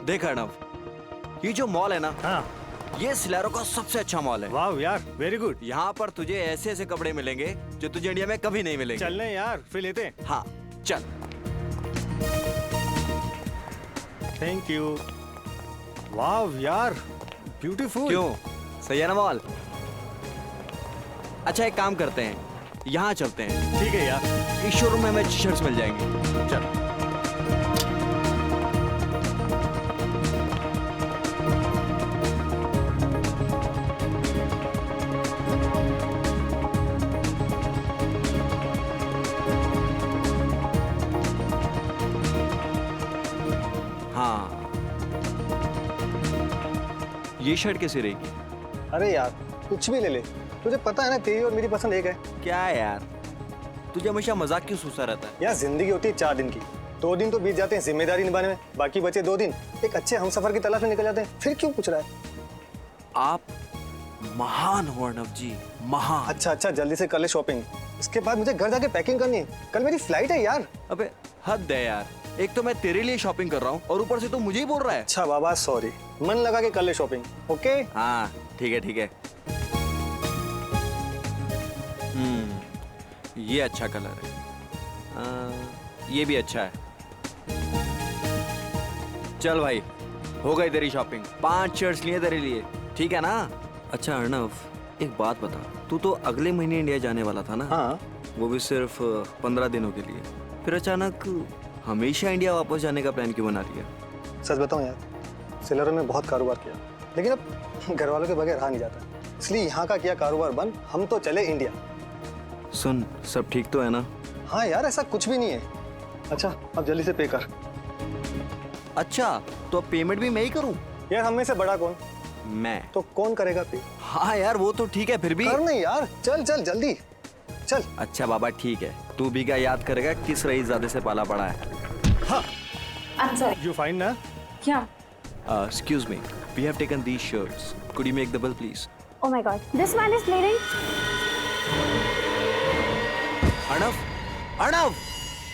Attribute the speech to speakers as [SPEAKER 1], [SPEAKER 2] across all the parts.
[SPEAKER 1] देख अर्णव, ये जो मॉल है ना,
[SPEAKER 2] हाँ।
[SPEAKER 1] ये सिलेरो का सबसे अच्छा मॉल है।
[SPEAKER 2] वाह यार, वेरी गुड।
[SPEAKER 1] यहाँ पर तुझे ऐसे ऐसे कपड़े मिलेंगे जो तुझे इंडिया में कभी नहीं मिलेंगे।
[SPEAKER 2] चलने यार, फिर लेते हैं।
[SPEAKER 1] हाँ चल।
[SPEAKER 2] Thank you. वाह यार, ब्यूटीफुल।
[SPEAKER 1] क्यों, सही है ना मॉल? अच्छा एक काम करते हैं, यहाँ चलते हैं।
[SPEAKER 2] ठीक है यार।
[SPEAKER 1] इस शोरूम में हमें टी शर्ट्स मिल जाएंगे।
[SPEAKER 2] चल।
[SPEAKER 1] हाँ, ये शर्ट कैसी रहेगी?
[SPEAKER 3] अरे यार कुछ भी ले ले, तुझे पता है ना तेरी और मेरी पसंद एक है।
[SPEAKER 1] क्या है यार, तुझे हमेशा मजाक क्यों सूसा रहता है?
[SPEAKER 3] यार जिंदगी होती है 4 दिन की, 2 दिन तो बीत जाते हैं जिम्मेदारी निभाने में, बाकी बचे 2 दिन एक अच्छे हमसफर की तलाश में निकल जाते हैं। फिर क्यों पूछ रहा है?
[SPEAKER 1] आप महान हो अर्णव जी, महान।
[SPEAKER 3] अच्छा अच्छा जल्दी से कर ले शॉपिंग, इसके बाद मुझे घर जाके पैकिंग करनी है, कल मेरी फ्लाइट है यार।
[SPEAKER 1] अबे हद है यार, एक तो मैं तेरे लिए शॉपिंग कर रहा हूँ और ऊपर से तू मुझे ही बोल रहा है।
[SPEAKER 3] अच्छा बाबा सॉरी, मन लगा के कर ले शॉपिंग। ओके
[SPEAKER 1] हाँ ठीक है ठीक है। ये अच्छा कलर है, ये भी अच्छा है। चल भाई, हो गई तेरी शॉपिंग, 5 शर्ट्स लिए तेरे लिए, ठीक है ना? अच्छा अर्णव, एक बात बता, तू तो अगले महीने इंडिया जाने वाला था ना?
[SPEAKER 3] हाँ।
[SPEAKER 1] वो भी सिर्फ 15 दिनों के लिए, फिर अचानक हमेशा इंडिया वापस जाने का प्लान क्यों बना लिया?
[SPEAKER 3] सच बताऊं यार, सिलेरो में बहुत कारोबार किया, लेकिन अब घर वालों के बगैर रहा नहीं जाता, इसलिए यहाँ का किया कारोबार बंद, हम तो चले इंडिया।
[SPEAKER 1] सुन, सब ठीक तो है ना?
[SPEAKER 3] हाँ यार ऐसा कुछ भी नहीं है। अच्छा अब जल्दी से पे कर।
[SPEAKER 1] अच्छा तो अब पेमेंट भी मैं ही करूं?
[SPEAKER 3] यार हम में से बड़ा कौन?
[SPEAKER 1] मैं।
[SPEAKER 3] तो कौन करेगा पे?
[SPEAKER 1] हाँ यार वो तो ठीक है, फिर भी
[SPEAKER 3] कर नहीं यार, चल चल जल्दी चल।
[SPEAKER 1] अच्छा बाबा ठीक है, तू भी क्या याद करेगा किस रईसजादे से पाला पड़ा है?
[SPEAKER 2] हाँ।
[SPEAKER 4] I'm sorry.
[SPEAKER 2] You fine ना?
[SPEAKER 4] Yeah.
[SPEAKER 1] Excuse me, we have taken these shirts. Could you make the bill please?
[SPEAKER 4] Oh my God. This man is bleeding.
[SPEAKER 1] Arnav, Arnav!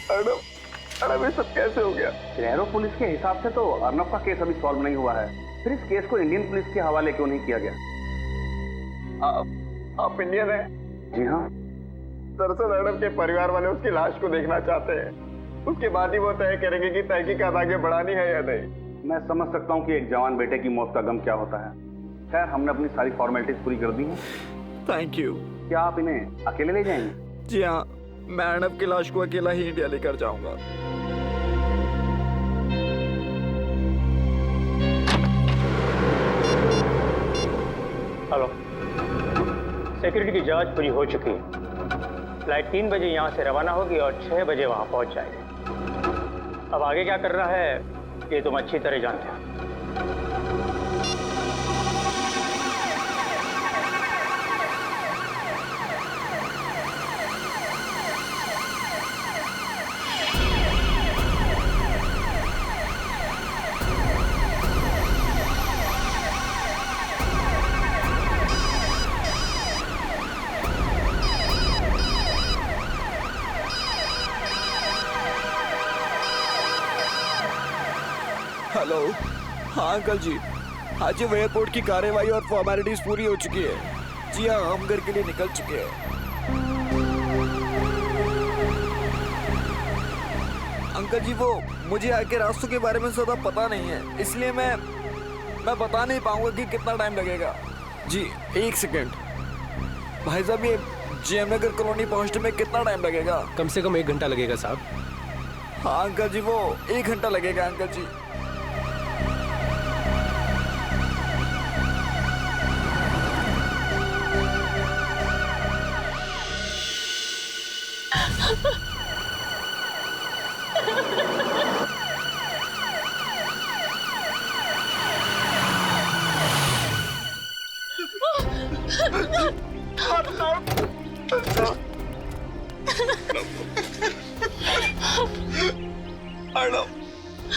[SPEAKER 5] Arnav ये सब कैसे हो गया? सिलेरो पुलिस के हिसाब से तो अर्णव का केस अभी सॉल्व नहीं हुआ है, फिर इस केस को इंडियन पुलिस के हवाले क्यों नहीं किया गया?
[SPEAKER 6] आप इंडियन हैं?
[SPEAKER 5] जी हाँ।
[SPEAKER 6] दरअसल अर्णव के परिवार वाले उसकी लाश को देखना चाहते हैं, उसके बाद ही वो तय करेंगे कि तहकीकात आगे बढ़ानी है या नहीं।
[SPEAKER 5] मैं समझ सकता हूँ कि एक जवान बेटे की मौत का गम क्या होता है। खैर हमने अपनी सारी फॉर्मेलिटीज पूरी कर दी हैं।
[SPEAKER 1] Thank you.
[SPEAKER 5] क्या आप इन्हें अकेले ले जाएंगे?
[SPEAKER 1] जी हाँ, मैं अर्णव की लाश को अकेला ही इंडिया लेकर जाऊंगा।
[SPEAKER 7] हेलो, सिक्योरिटी की जांच पूरी हो चुकी है। फ्लाइट 3 बजे यहाँ से रवाना होगी और 6 बजे वहाँ पहुँच जाएगी। अब आगे क्या करना है ये तुम अच्छी तरह जानते हो।
[SPEAKER 1] हेलो, हाँ अंकल जी, आज एयरपोर्ट की कार्यवाही और फॉर्मेलिटीज पूरी हो चुकी है। जी हाँ, हम घर के लिए निकल चुके हैं। अंकल जी वो मुझे आगे रास्तों के बारे में ज़्यादा पता नहीं है, इसलिए मैं बता नहीं पाऊंगा कि कितना टाइम लगेगा। जी 1 सेकेंड भाई साहब, ये जेएम नगर कॉलोनी पहुंचने में कितना टाइम लगेगा?
[SPEAKER 8] कम से कम 1 घंटा लगेगा साहब।
[SPEAKER 1] हाँ अंकल जी, वो 1 घंटा लगेगा अंकल जी।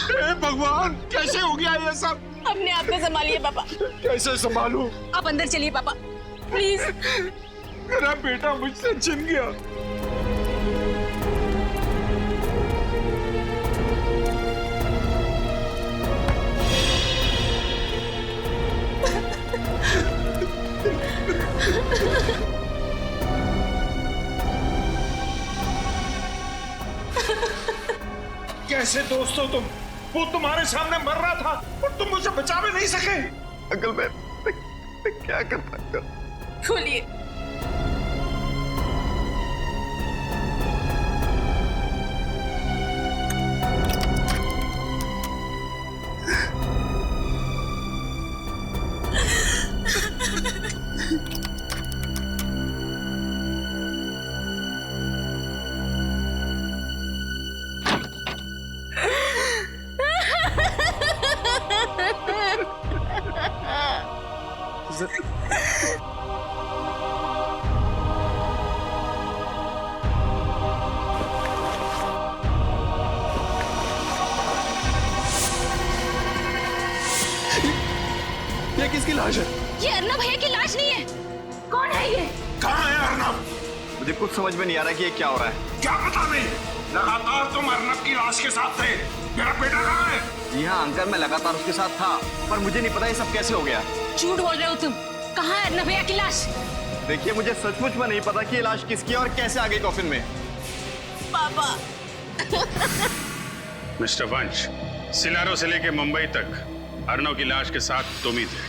[SPEAKER 6] हे भगवान, कैसे हो गया ये सब?
[SPEAKER 9] अपने आप को संभालिए पापा।
[SPEAKER 6] कैसे संभालूं?
[SPEAKER 9] आप अंदर चलिए पापा, प्लीज।
[SPEAKER 6] मेरा बेटा मुझसे छिन गया।
[SPEAKER 10] कैसे दोस्त हो तुम? वो तुम्हारे सामने मर रहा था और तुम मुझे बचा भी नहीं सके।
[SPEAKER 6] अंकल मैं क्या कर सकता हूँ?
[SPEAKER 9] खोलिए।
[SPEAKER 6] ये किसकी लाश है?
[SPEAKER 9] ये अर्नब भैया की लाश नहीं है। कौन है ये?
[SPEAKER 10] कहाँ है अर्नब?
[SPEAKER 6] मुझे कुछ समझ में नहीं आ रहा कि ये क्या हो रहा है।
[SPEAKER 10] क्या पता नहीं, लगातार तुम अर्नब की लाश के साथ थे। मेरा बेटा कहाँ है?
[SPEAKER 6] जी हाँ अंकल, मैं लगातार उसके साथ था, पर मुझे नहीं पता ये सब कैसे हो गया।
[SPEAKER 9] झूठ बोल रहे हो तुम। कहाँ है अर्नब भैया की लाश?
[SPEAKER 6] देखिए मुझे सचमुच में नहीं पता कि ये लाश किसकी है और कैसे आ गई कॉफिन में।
[SPEAKER 9] पापा।
[SPEAKER 11] मिस्टर वंश, सिलारो से लेके मुंबई तक अर्नव की लाश के साथ तुम ही थे,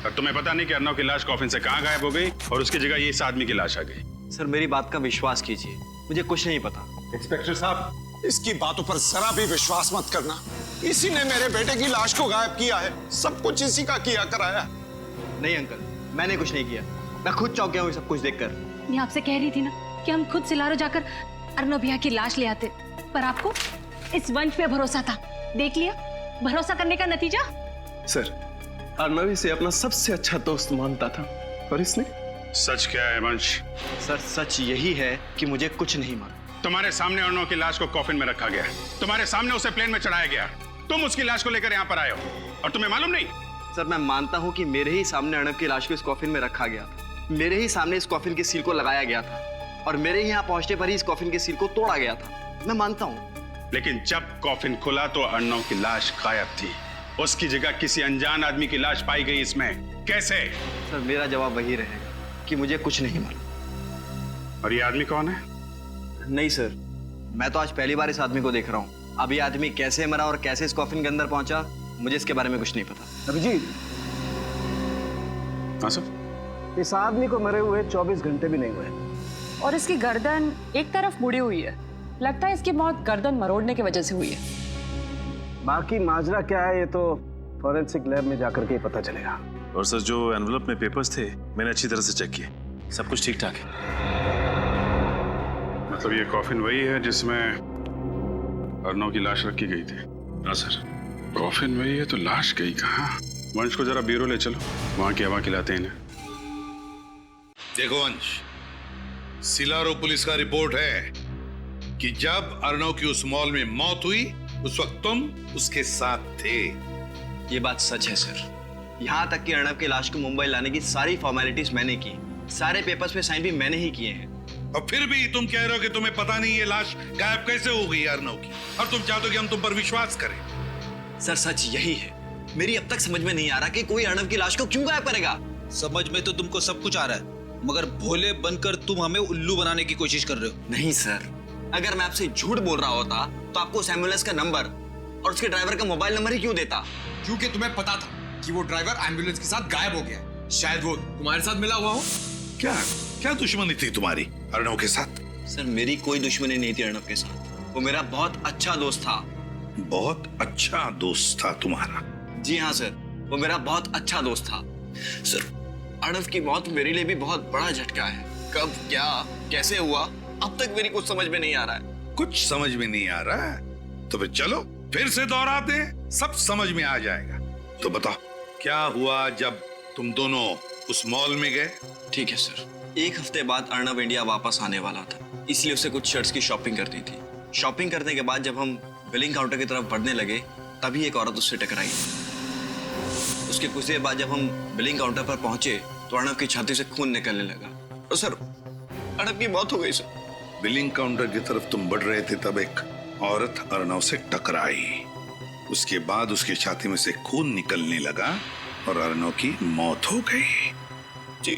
[SPEAKER 11] और तुम्हें पता नहीं कि अर्नव की लाश कॉफिन से कहाँ गायब हो गई और उसकी जगह ये इस आदमी की लाश आ गई।
[SPEAKER 6] सर मेरी बात का विश्वास कीजिए, मुझे कुछ नहीं पता।
[SPEAKER 10] इंस्पेक्टर साहब, इसकी बातों पर जरा भी विश्वास मत करना। इसी ने मेरे बेटे की लाश को गायब किया है। सब कुछ इसी का किया कराया।
[SPEAKER 6] नहीं अंकल, मैंने कुछ नहीं किया। मैं खुद चौंक गया हूँ सब कुछ देखकर।
[SPEAKER 12] मैं आपसे कह रही थी ना कि हम खुद सिलारो जाकर अर्नब भैया की लाश ले आते, पर आपको इस वंश पे भरोसा था। देख लिया भरोसा करने का नतीजा।
[SPEAKER 6] सर अर्नव इसे अपना सबसे अच्छा दोस्त मानता था, और इसने।
[SPEAKER 11] सच क्या है वंश?
[SPEAKER 6] सर सच यही है कि मुझे कुछ नहीं मालूम।
[SPEAKER 11] तुम्हारे सामने अर्नव की लाश को कॉफिन में रखा गया, तुम्हारे सामने उसे प्लेन में चढ़ाया गया, तुम उसकी लाश को लेकर यहाँ पर आए हो और तुम्हें मालूम नहीं?
[SPEAKER 6] सर मैं मानता हूँ कि मेरे ही सामने अर्नव की लाश को इस कॉफिन में रखा गया था, मेरे ही सामने इस कॉफिन की सील को लगाया गया था, और मेरे ही यहाँ पहुंचने पर ही इस कॉफिन की सील को तोड़ा गया था। मैं मानता हूँ।
[SPEAKER 11] लेकिन जब कॉफिन खुला तो अर्नव की लाश गायब थी, उसकी जगह किसी अनजान आदमी की लाश पाई गई। इसमें कैसे?
[SPEAKER 6] सर मेरा जवाब वही रहेगा कि मुझे कुछ नहीं मालूम।
[SPEAKER 11] और ये आदमी कौन है?
[SPEAKER 6] नहीं सर, मैं तो आज पहली बार इस आदमी को देख रहा हूँ। अब ये आदमी कैसे मरा और कैसे इस कॉफिन के अंदर पहुंचा, मुझे इसके बारे में कुछ नहीं पता।
[SPEAKER 10] अभिजीत,
[SPEAKER 11] हाँ सर।
[SPEAKER 10] इस आदमी को मरे हुए 24 घंटे भी नहीं हुए,
[SPEAKER 12] और इसकी गर्दन एक तरफ मुड़ी हुई है। लगता है इसकी मौत गर्दन मरोड़ने की वजह से हुई है।
[SPEAKER 10] बाकी माजरा क्या है ये तो फॉरेंसिक लैब में जाकर के पता चलेगा।
[SPEAKER 13] और सर जो एनवलप में पेपर्स थे मैंने अच्छी तरह से चेक किए, सब कुछ ठीक ठाक है।
[SPEAKER 11] मतलब ये कॉफिन वही है जिसमें अर्नव की लाश रखी गई थी? हाँ सर। कॉफिन वही है तो लाश गई कहाँ? वंश को जरा ब्यूरो ले चलो, वहां की हवा खिलाते हैं इन्हें।
[SPEAKER 14] देखो वंश, सिलारो पुलिस का रिपोर्ट है कि जब अर्नव की उस मॉल में मौत हुई उस वक्त तुम उसके साथ थे।
[SPEAKER 6] ये बात सच है सर। यहाँ तक कि अर्नव की लाश को मुंबई लाने की सारी फॉर्मेलिटीज मैंने की, सारे पेपर्स पे साइन भी मैंने ही किए हैं।
[SPEAKER 14] और फिर भी तुम कह रहे हो कि तुम्हें पता नहीं ये लाश गायब कैसे हो गई अर्नव की, और तुम चाहते हो कि हम तुम पर विश्वास करें।
[SPEAKER 6] सर सच यही है। मेरी अब तक समझ में नहीं आ रहा कि कोई अर्नव की लाश को क्यों गायब करेगा।
[SPEAKER 15] समझ में तो तुमको सब कुछ आ रहा है, मगर भोले बनकर तुम हमें उल्लू बनाने की कोशिश कर रहे हो।
[SPEAKER 6] नहीं सर, अगर मैं आपसे झूठ बोल रहा होता तो आपको उस एम्बुलेंस का नंबर और उसके ड्राइवर का मोबाइल नंबर ही क्यों देता?
[SPEAKER 15] क्योंकि तुम्हें पता था कि वो ड्राइवर एम्बुलेंस के साथ गायब हो गया। शायद वो तुम्हारे साथ मिला हुआ हो।
[SPEAKER 14] क्या क्या दुश्मनी थी तुम्हारी अर्नव के साथ?
[SPEAKER 6] सर मेरी कोई दुश्मनी नहीं थी अर्नव के साथ, वो मेरा बहुत अच्छा दोस्त था।
[SPEAKER 14] बहुत अच्छा दोस्त था तुम्हारा?
[SPEAKER 6] जी हाँ सर, वो मेरा बहुत अच्छा दोस्त था। सर अर्नव की मौत मेरे लिए भी बहुत बड़ा झटका है। कब, क्या, कैसे हुआ, अब तक मेरी कुछ समझ में नहीं आ रहा है।
[SPEAKER 14] कुछ समझ में नहीं आ रहा है तो फिर चलो फिर से दोहराते हैं, सब समझ में आ जाएगा। तो बताओ क्या हुआ जब तुम दोनों उस मॉल में गए?
[SPEAKER 6] ठीक है सर। एक हफ्ते बाद अर्नव इंडिया वापस आने वाला था, इसलिए उसे कुछ शर्ट्स की शॉपिंग करनी थी। शॉपिंग करने के बाद जब हम बिलिंग काउंटर की तरफ बढ़ने लगे तभी एक औरत उससे टकराई। उसके कुछ देर बाद जब हम बिलिंग काउंटर पर पहुंचे तो अर्नव की छाती से खून निकलने लगा और सर अर्नव की मौत हो गई सर।
[SPEAKER 14] बिलिंग काउंटर की तरफ तुम बढ़ रहे थे तब एक औरत अर्नव से टकराई, उसके बाद उसकी छाती में से खून निकलने लगा और अर्नव की मौत हो गई। जी,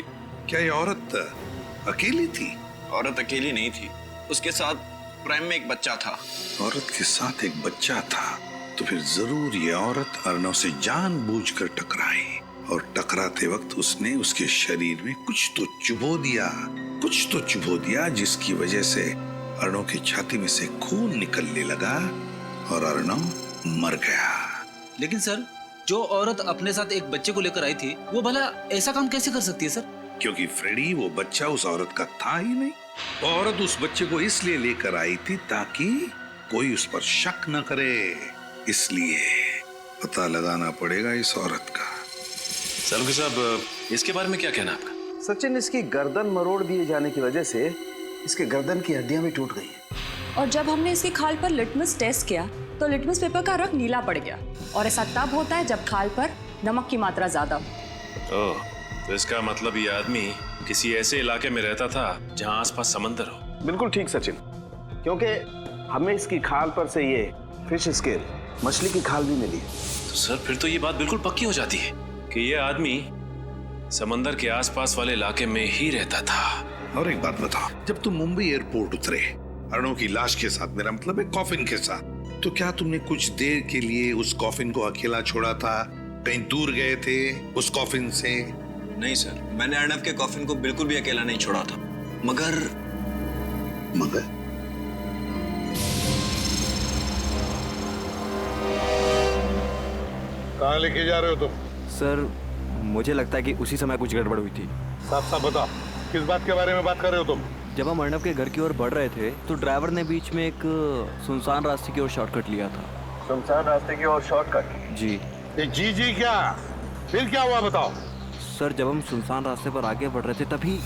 [SPEAKER 14] क्या ये औरत अकेली थी?
[SPEAKER 6] औरत अकेली नहीं थी, उसके साथ क्राइम में एक बच्चा था।
[SPEAKER 14] औरत के साथ एक बच्चा था, तो फिर जरूर ये औरत अर्नव से जानबूझकर टकराई, और टकराते वक्त उसने उसके शरीर में कुछ तो चुभो दिया, जिसकी वजह से अर्नव की छाती में से खून निकलने लगा और अर्नव मर गया।
[SPEAKER 15] लेकिन सर, जो औरत अपने साथ एक बच्चे को लेकर आई थी, वो भला ऐसा काम कैसे कर सकती है सर?
[SPEAKER 14] क्योंकि फ्रेडी, वो बच्चा उस औरत का था ही नहीं। वो औरत उस बच्चे को इसलिए लेकर आई थी ताकि कोई उस पर शक न करे, इसलिए पता लगाना पड़ेगा इस औरत का।
[SPEAKER 13] सालुंके साहब, इसके बारे में क्या कहना आपका?
[SPEAKER 5] सचिन, इसकी गर्दन मरोड़ दिए जाने की वजह से इसके गर्दन की हड्डियां भी टूट गई हैं।
[SPEAKER 16] और जब हमने इसकी खाल पर लिटमस टेस्ट किया तो लिटमस पेपर का रंग नीला पड़ गया, और ऐसा तब होता है जब खाल पर नमक की मात्रा ज्यादा हो।
[SPEAKER 13] ओह, तो इसका मतलब ये आदमी किसी ऐसे इलाके में रहता था जहां आसपास समंदर हो।
[SPEAKER 5] बिल्कुल ठीक सचिन, क्योंकि हमें इसकी खाल पर से ये फिश स्केल, मछली की खाल भी मिली है।
[SPEAKER 13] तो सर, फिर तो ये बात बिल्कुल पक्की हो जाती है कि ये आदमी समंदर के आसपास वाले इलाके में ही रहता था।
[SPEAKER 14] और एक बात बताओ, जब तुम मुंबई एयरपोर्ट उतरे अर्नव की लाश के साथ, मेरा मतलब है कॉफिन के साथ, तो क्या तुमने कुछ देर के लिए उस कॉफिन को अकेला छोड़ा था? कहीं दूर गए थे उस कॉफिन से?
[SPEAKER 6] नहीं सर, मैंने अर्नव के कॉफिन को बिल्कुल भी अकेला नहीं छोड़ा था। मगर
[SPEAKER 10] कहाँ लेके जा रहे हो तुम?
[SPEAKER 1] सर, मुझे लगता है कि उसी समय कुछ गड़बड़ हुई थी।
[SPEAKER 10] साफ साफ बताओ, किस बात के बारे में बात कर रहे हो तुम?
[SPEAKER 1] जब हम अर्नव के घर की ओर बढ़ रहे थे तो ड्राइवर ने बीच में एक सुनसान रास्ते की ओर शॉर्टकट लिया था।
[SPEAKER 5] सुनसान रास्ते की ओर शॉर्टकट?
[SPEAKER 1] जी।
[SPEAKER 10] जी क्या? फिर क्या हुआ बताओ?
[SPEAKER 1] सर, जब हम सुनसान रास्ते पर आगे बढ़ रहे थे तभी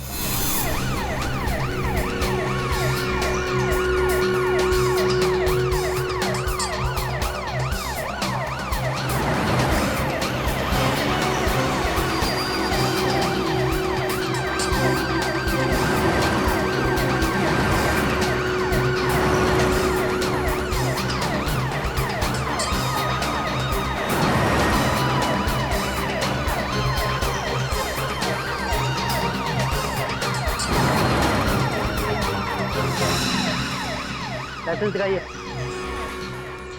[SPEAKER 17] दिखाइए।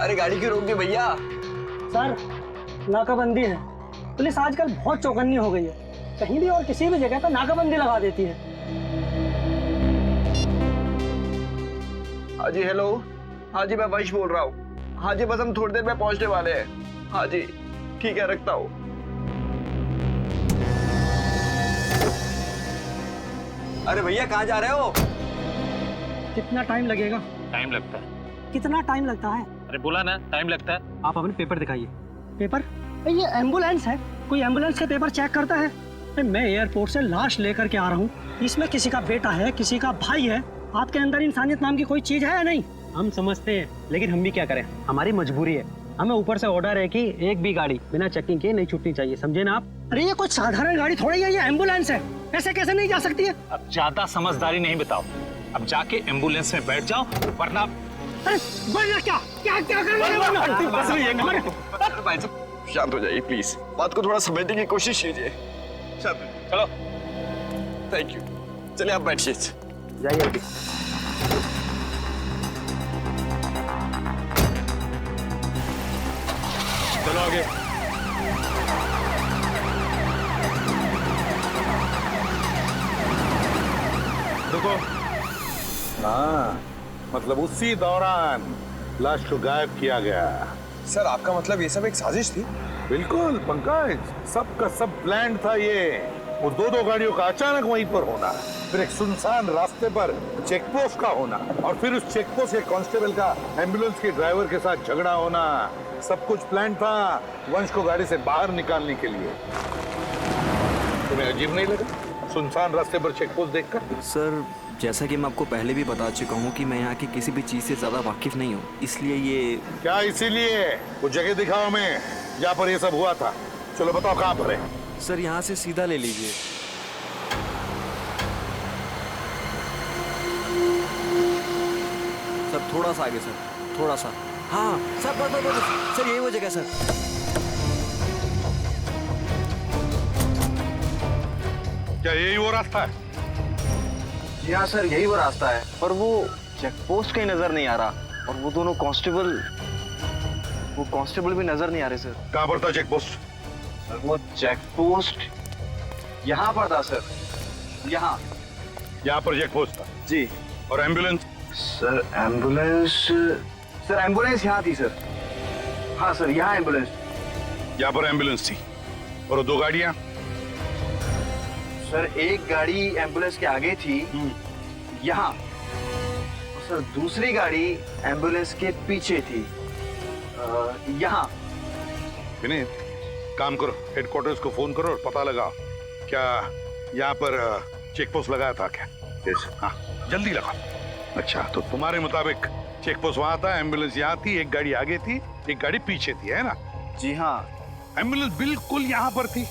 [SPEAKER 1] अरे गाड़ी क्यों रोक दी भैया?
[SPEAKER 17] सर, नाकाबंदी है। पुलिस आजकल बहुत चौकन्नी हो गई है, कहीं भी और किसी भी जगह पर नाकाबंदी लगा देती है।
[SPEAKER 1] हाँ जी, हेलो। हाँ जी, मैं वंश बोल रहा हूँ। हाँ जी, बस हम थोड़ी देर में पहुंचने वाले हैं। हाँ जी, ठीक है, रखता हूँ। अरे भैया, कहाँ जा रहे हो?
[SPEAKER 17] कितना टाइम लगेगा?
[SPEAKER 7] टाइम लगता है।
[SPEAKER 17] कितना टाइम लगता है?
[SPEAKER 7] अरे बोला ना, टाइम लगता है।
[SPEAKER 17] आप अपने पेपर दिखाइए। पेपर? ये एम्बुलेंस है, कोई एम्बुलेंस के पेपर चेक करता है? मैं एयरपोर्ट से लाश लेकर के आ रहा हूँ, इसमें किसी का बेटा है, किसी का भाई है। आपके अंदर इंसानियत नाम की कोई चीज है या नहीं? हम समझते हैं, लेकिन हम भी क्या करें, हमारी मजबूरी है। हमें ऊपर से ऑर्डर है कि एक भी गाड़ी बिना चेकिंग के नहीं छूटनी चाहिए, समझे ना आप? अरे ये कोई साधारण गाड़ी थोड़ी है, ये एम्बुलेंस है, ऐसे कैसे नहीं जा सकती है?
[SPEAKER 7] अब ज्यादा समझदारी नहीं बताओ, अब जाके एम्बुलेंस में बैठ जाओ, वरना
[SPEAKER 17] क्या
[SPEAKER 1] भाई साहब, शांत हो जाइए प्लीज, बात को थोड़ा समझने की कोशिश कीजिए।
[SPEAKER 7] चलो।
[SPEAKER 1] Thank you. चलिए आप बैठिए।
[SPEAKER 17] जाइए अभी।
[SPEAKER 7] चलो आगे।
[SPEAKER 10] रुको। हाँ, मतलब उसी दौरान लाश को गायब किया गया।
[SPEAKER 1] सर, आपका मतलब ये सब एक साजिश थी?
[SPEAKER 10] बिल्कुल पंकज, सबका सब प्लान था ये। वो दो गाड़ियों का अचानक वहीं पर होना, फिर एक सुनसान रास्ते पर चेक पोस्ट का होना, और फिर उस चेक पोस्ट के कांस्टेबल का एम्बुलेंस के ड्राइवर के साथ झगड़ा होना, सब कुछ प्लान था वंश को गाड़ी से बाहर निकालने के लिए। तुम्हें अजीब नहीं लगा सुनसान रास्ते पर चेक पोस्ट देखकर?
[SPEAKER 1] सर, जैसा कि मैं आपको पहले भी बता चुका हूँ कि मैं यहाँ की किसी भी चीज से ज्यादा वाकिफ नहीं हूँ, इसलिए ये।
[SPEAKER 10] क्या इसीलिए? वो जगह दिखाओ हमें जहाँ पर ये सब हुआ था। चलो बताओ कहाँ पर है?
[SPEAKER 1] सर, यहाँ से सीधा ले लीजिए। सर, थोड़ा सा आगे सर, थोड़ा सा। हाँ सर, बस सर, यही वो जगह सर।
[SPEAKER 10] क्या यही वो रास्ता है?
[SPEAKER 1] जी हाँ सर, यही वो रास्ता है। और वो
[SPEAKER 6] चेक पोस्ट कहीं नजर नहीं आ रहा, और वो दोनों कांस्टेबल भी नजर नहीं आ रहे सर।
[SPEAKER 10] कहाँ पर था चेक पोस्ट?
[SPEAKER 6] वो चेक पोस्ट यहाँ पर था सर, यहाँ
[SPEAKER 10] पर चेक पोस्ट था
[SPEAKER 6] जी।
[SPEAKER 10] और एम्बुलेंस?
[SPEAKER 6] सर एम्बुलेंस यहाँ थी सर। हाँ सर, यहाँ एम्बुलेंस।
[SPEAKER 10] यहाँ पर एम्बुलेंस थी। और वो 2 गाड़ियां?
[SPEAKER 6] सर एक गाड़ी एम्बुलेंस के आगे थी, यहाँ। और सर दूसरी गाड़ी एम्बुलेंस के पीछे थी, यहाँ।
[SPEAKER 10] विनीत, काम करो, हेडक्वार्टर्स को फोन करो और पता लगाओ क्या यहाँ पर चेक पोस्ट लगाया था क्या? यस। हाँ, जल्दी लगाओ। अच्छा, तो तुम्हारे मुताबिक चेक पोस्ट वहां था, एम्बुलेंस यहाँ थी, एक गाड़ी आगे थी, एक गाड़ी पीछे थी, है ना?
[SPEAKER 6] जी हाँ।
[SPEAKER 10] एम्बुलेंस बिल्कुल यहाँ पर थी।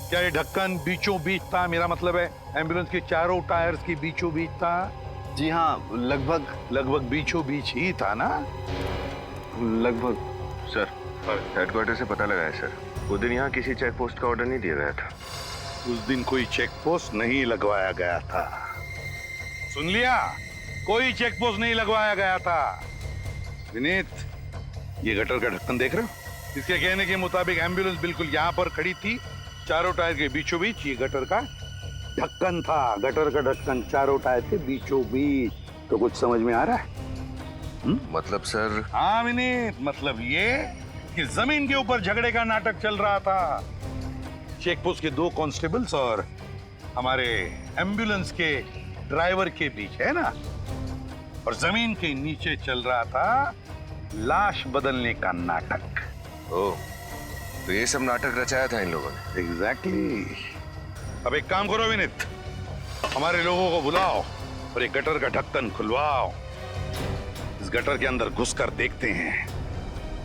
[SPEAKER 10] क्या ये ढक्कन बीचों बीच था? मेरा मतलब है एम्बुलेंस के चारों टायर्स के बीचों बीच था।
[SPEAKER 6] जी हाँ,
[SPEAKER 10] लगभग बीचों बीच ही था ना?
[SPEAKER 6] लगभग।
[SPEAKER 18] सर, हेडक्वार्टर से पता लगा है सर, उस दिन यहाँ किसी चेक पोस्ट का ऑर्डर नहीं दिया गया था।
[SPEAKER 10] उस दिन कोई चेक पोस्ट नहीं लगवाया गया था। सुन लिया? कोई चेक पोस्ट नहीं लगवाया गया था। विनीत, ये गटर का ढक्कन देख रहे हो? इसके कहने के मुताबिक एम्बुलेंस बिल्कुल यहाँ पर खड़ी थी, चारों टायर के बीचों बीच ये गटर का ढक्कन था। गटर का ढक्कन चारों टायर के बीचों बीच। तो कुछ समझ में आ रहा है?
[SPEAKER 18] मतलब सर?
[SPEAKER 10] हाँ विनीत, मतलब ये कि जमीन के ऊपर झगड़े का नाटक चल रहा था। चेक पोस्ट के 2 कांस्टेबल्स और हमारे एम्बुलेंस के ड्राइवर के बीच, है ना? और जमीन के नीचे चल रहा था लाश बदलने का नाटक।
[SPEAKER 18] ओह, तो ये सब नाटक रचाया था इन लोगों ने?
[SPEAKER 10] एग्जैक्टली। अब एक काम करो विनीत, हमारे लोगों को बुलाओ और एक गटर का ढक्कन खुलवाओ। इस गटर के अंदर घुसकर देखते हैं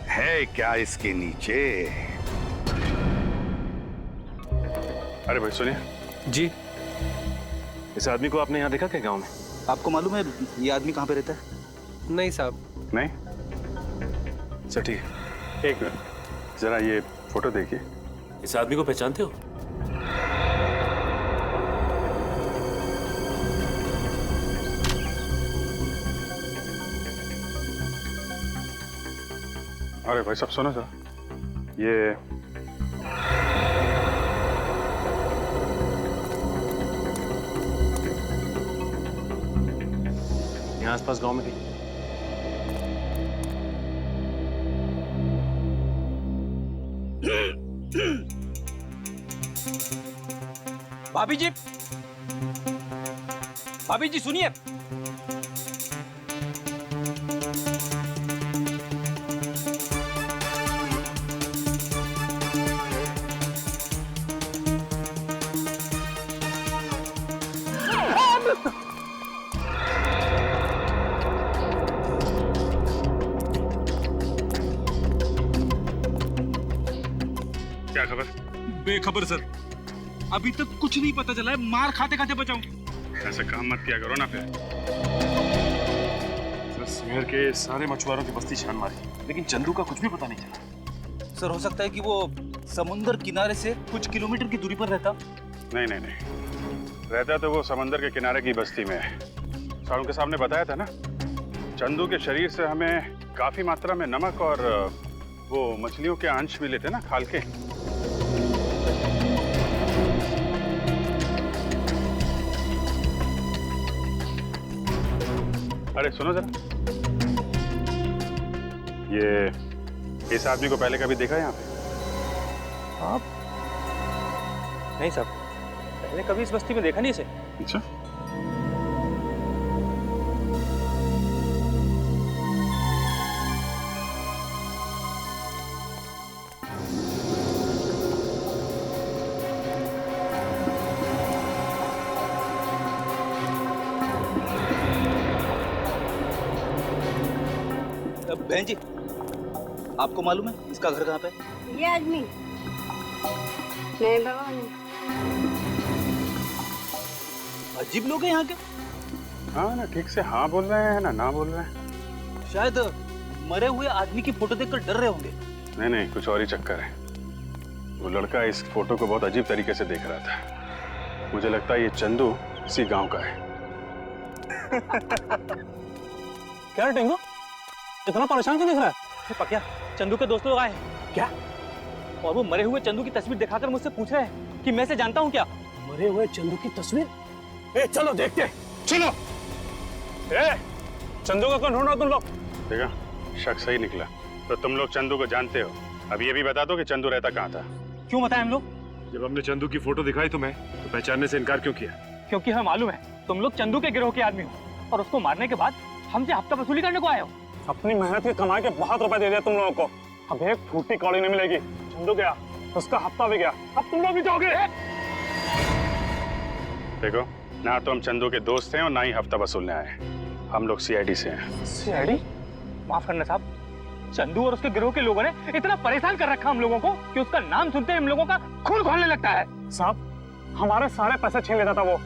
[SPEAKER 10] है क्या इसके नीचे।
[SPEAKER 11] अरे भाई सुनिए
[SPEAKER 8] जी।
[SPEAKER 13] इस आदमी को आपने यहाँ देखा क्या गांव में?
[SPEAKER 15] आपको मालूम है ये आदमी कहाँ पे रहता है?
[SPEAKER 8] नहीं साहब।
[SPEAKER 11] नहीं? अच्छा ठीक है, एक मिनट, जरा ये फोटो देखिए।
[SPEAKER 13] इस आदमी को पहचानते हो?
[SPEAKER 11] अरे भाई साहब सुनो सर, ये
[SPEAKER 13] यहाँ आसपास गांव में कहीं?
[SPEAKER 19] भाभी जी सुनिए।
[SPEAKER 11] क्या खबर?
[SPEAKER 19] बेखबर सर, अभी तक कुछ नहीं पता चला है। मार खाते खाते बचाऊं।
[SPEAKER 11] ऐसा काम मत किया करो ना फिर। सर, शहर के सारे मछुआरों की बस्ती छान मारी, लेकिन चंदू का कुछ भी पता नहीं चला।
[SPEAKER 19] सर हो सकता है कि वो समुद्र किनारे से कुछ किलोमीटर की दूरी पर रहता।
[SPEAKER 11] नहीं, रहता तो वो समंदर के किनारे की बस्ती में है। सारुण के सामने बताया था ना, चंदू के शरीर से हमें काफी मात्रा में नमक और वो मछलियों के अंश मिले थे ना, खाल के। अरे सुनो जरा, ये इस आदमी को पहले कभी देखा यहाँ पे?
[SPEAKER 19] आप? नहीं साहब, पहले कभी इस बस्ती में देखा नहीं इसे।
[SPEAKER 11] अच्छा।
[SPEAKER 15] बहन जी, आपको मालूम है इसका घर कहाँ पे?
[SPEAKER 4] ये आदमी नहीं बाबा नहीं।
[SPEAKER 15] अजीब लोग हैं यहाँ के।
[SPEAKER 11] हाँ ना, ठीक से हाँ बोल रहे हैं ना बोल रहे हैं।
[SPEAKER 15] शायद मरे हुए आदमी की फोटो देखकर डर रहे होंगे।
[SPEAKER 11] नहीं, कुछ और ही चक्कर है। वो लड़का इस फोटो को बहुत अजीब तरीके से देख रहा था। मुझे लगता है ये चंदू इसी गांव का है।
[SPEAKER 19] क्या रे टिंगू, इतना परेशान क्यों दिख रहा है? पकिया, चंदू के दोस्त लोग आए हैं। क्या? और वो मरे हुए चंदू की तस्वीर दिखाकर मुझसे पूछ रहे हैं कि मैं इसे जानता हूँ क्या? मरे हुए चंदू की तस्वीर? ए, चलो देखते हैं, चलो। ए, चंदू का कौन ढूंढ रहा तुम लोग?
[SPEAKER 11] देखा, शक सही निकला। तो तुम लोग चंदू को जानते हो। अब ये भी बता दो कि चंदू रहता कहाँ था।
[SPEAKER 19] क्यों बताएं हम लोग?
[SPEAKER 11] जब हमने चंदू की फोटो दिखाई तुम्हें, तो पहचानने से इनकार क्यों किया?
[SPEAKER 19] क्योंकि हमें मालूम है तुम लोग चंदू के गिरोह के आदमी हो और उसको मारने के बाद हमसे हफ्ता वसूली करने को आए हो। अपनी मेहनत की कमाई के बहुत रुपए दे दिया तुम लोगों को, अब एक फूटी कौड़ी नहीं मिलेगी। चंदू गया, उसका हफ्ता भी गया, अब तुम लोग भी जाओगे।
[SPEAKER 11] देखो, ना तो हम चंदू के दोस्त हैं और ना ही हफ्ता वसूलने आए। हम लोग सीआईडी से हैं।
[SPEAKER 19] सीआईडी? माफ करना साहब, चंदू और उसके गिरोह के लोगों ने इतना परेशान कर रखा हम लोगों को कि उसका नाम सुनते ही हम लोगों का खून खौलने लगता है। साहब, हमारे सारे पैसे छीन लेता था वो,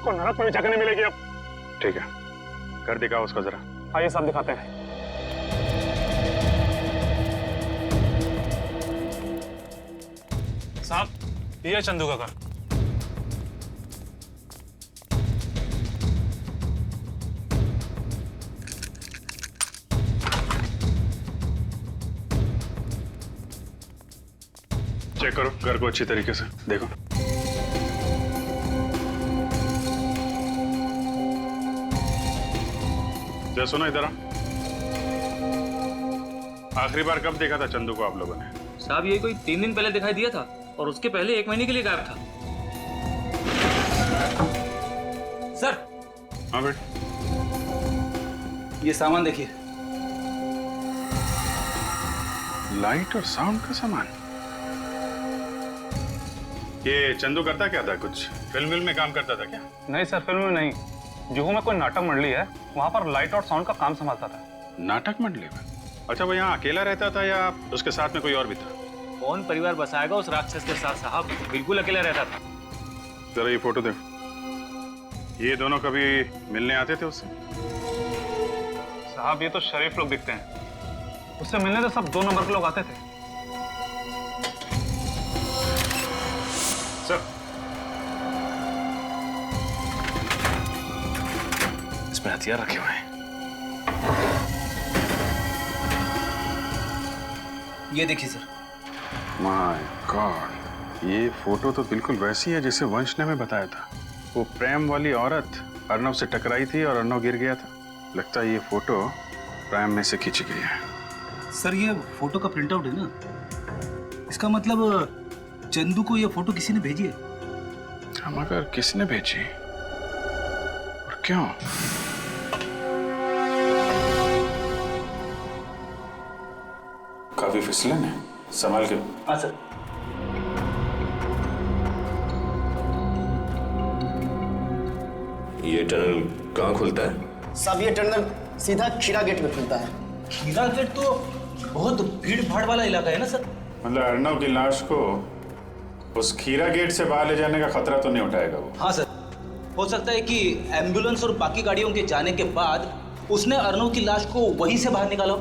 [SPEAKER 19] को नरक में जगह नहीं मिलेगी अब।
[SPEAKER 11] ठीक है, कर दिखाओ उसको जरा।
[SPEAKER 19] आइए सब दिखाते हैं। साहब, ये चंदू का घर।
[SPEAKER 11] चेक करो घर को अच्छी तरीके से, देखो। जरा सुनो इधर। आखिरी बार कब देखा था चंदू को आप लोगों ने?
[SPEAKER 20] साहब, ये कोई 3 दिन पहले दिखाई दिया था और उसके पहले 1 महीने के लिए गायब था।
[SPEAKER 15] सर।
[SPEAKER 11] हाँ बेट,
[SPEAKER 15] ये सामान देखिए।
[SPEAKER 11] लाइट और साउंड का सामान। ये चंदू करता क्या था? कुछ फिल्म में काम करता था क्या?
[SPEAKER 19] नहीं सर, फिल्म में नहीं। जुहू में कोई नाटक मंडली है, वहाँ पर लाइट और साउंड का काम संभालता था।
[SPEAKER 11] नाटक मंडली में? अच्छा, वो यहाँ अकेला रहता था या उसके साथ में कोई और भी था?
[SPEAKER 20] कौन परिवार बसाएगा उस राक्षस के साथ साहब, बिल्कुल अकेला रहता था।
[SPEAKER 11] जरा ये फोटो देखो। ये दोनों कभी मिलने आते थे उससे?
[SPEAKER 19] साहब, ये तो शरीफ लोग दिखते हैं, उससे मिलने तो सब 2 नंबर के लोग आते थे।
[SPEAKER 11] सर,
[SPEAKER 13] इसमें हथियार रखे हुए हैं।
[SPEAKER 15] ये देखिए सर।
[SPEAKER 11] माय गॉड, ये फोटो तो बिल्कुल वैसी है जैसे वंश ने हमें बताया था। वो प्रेम वाली औरत अर्नव से टकराई थी और अर्नव गिर गया था। लगता है ये फोटो प्रेम में से खींची गई है।
[SPEAKER 15] सर, ये फोटो का प्रिंट आउट है ना, इसका मतलब चंदू को ये फोटो किसी ने भेजी है।
[SPEAKER 11] हम अगर किसने भेजी और क्यों? काफी फिसलन है, संभाल के।
[SPEAKER 15] हाँ सर।
[SPEAKER 18] ये टनल कहाँ खुलता है?
[SPEAKER 21] साहब, ये टनल सीधा खीरा गेट में खुलता है।
[SPEAKER 15] खीरा गेट तो बहुत भीड़ भाड़ वाला इलाका है ना सर?
[SPEAKER 11] मतलब अर्नव की लाश को उस खीरा गेट से बाहर ले जाने का खतरा तो नहीं उठाएगा वो?
[SPEAKER 15] हाँ सर, हो सकता है कि एम्बुलेंस और बाकी गाड़ियों के जाने के बाद उसने अर्नव की लाश को वहीं से बाहर निकाला।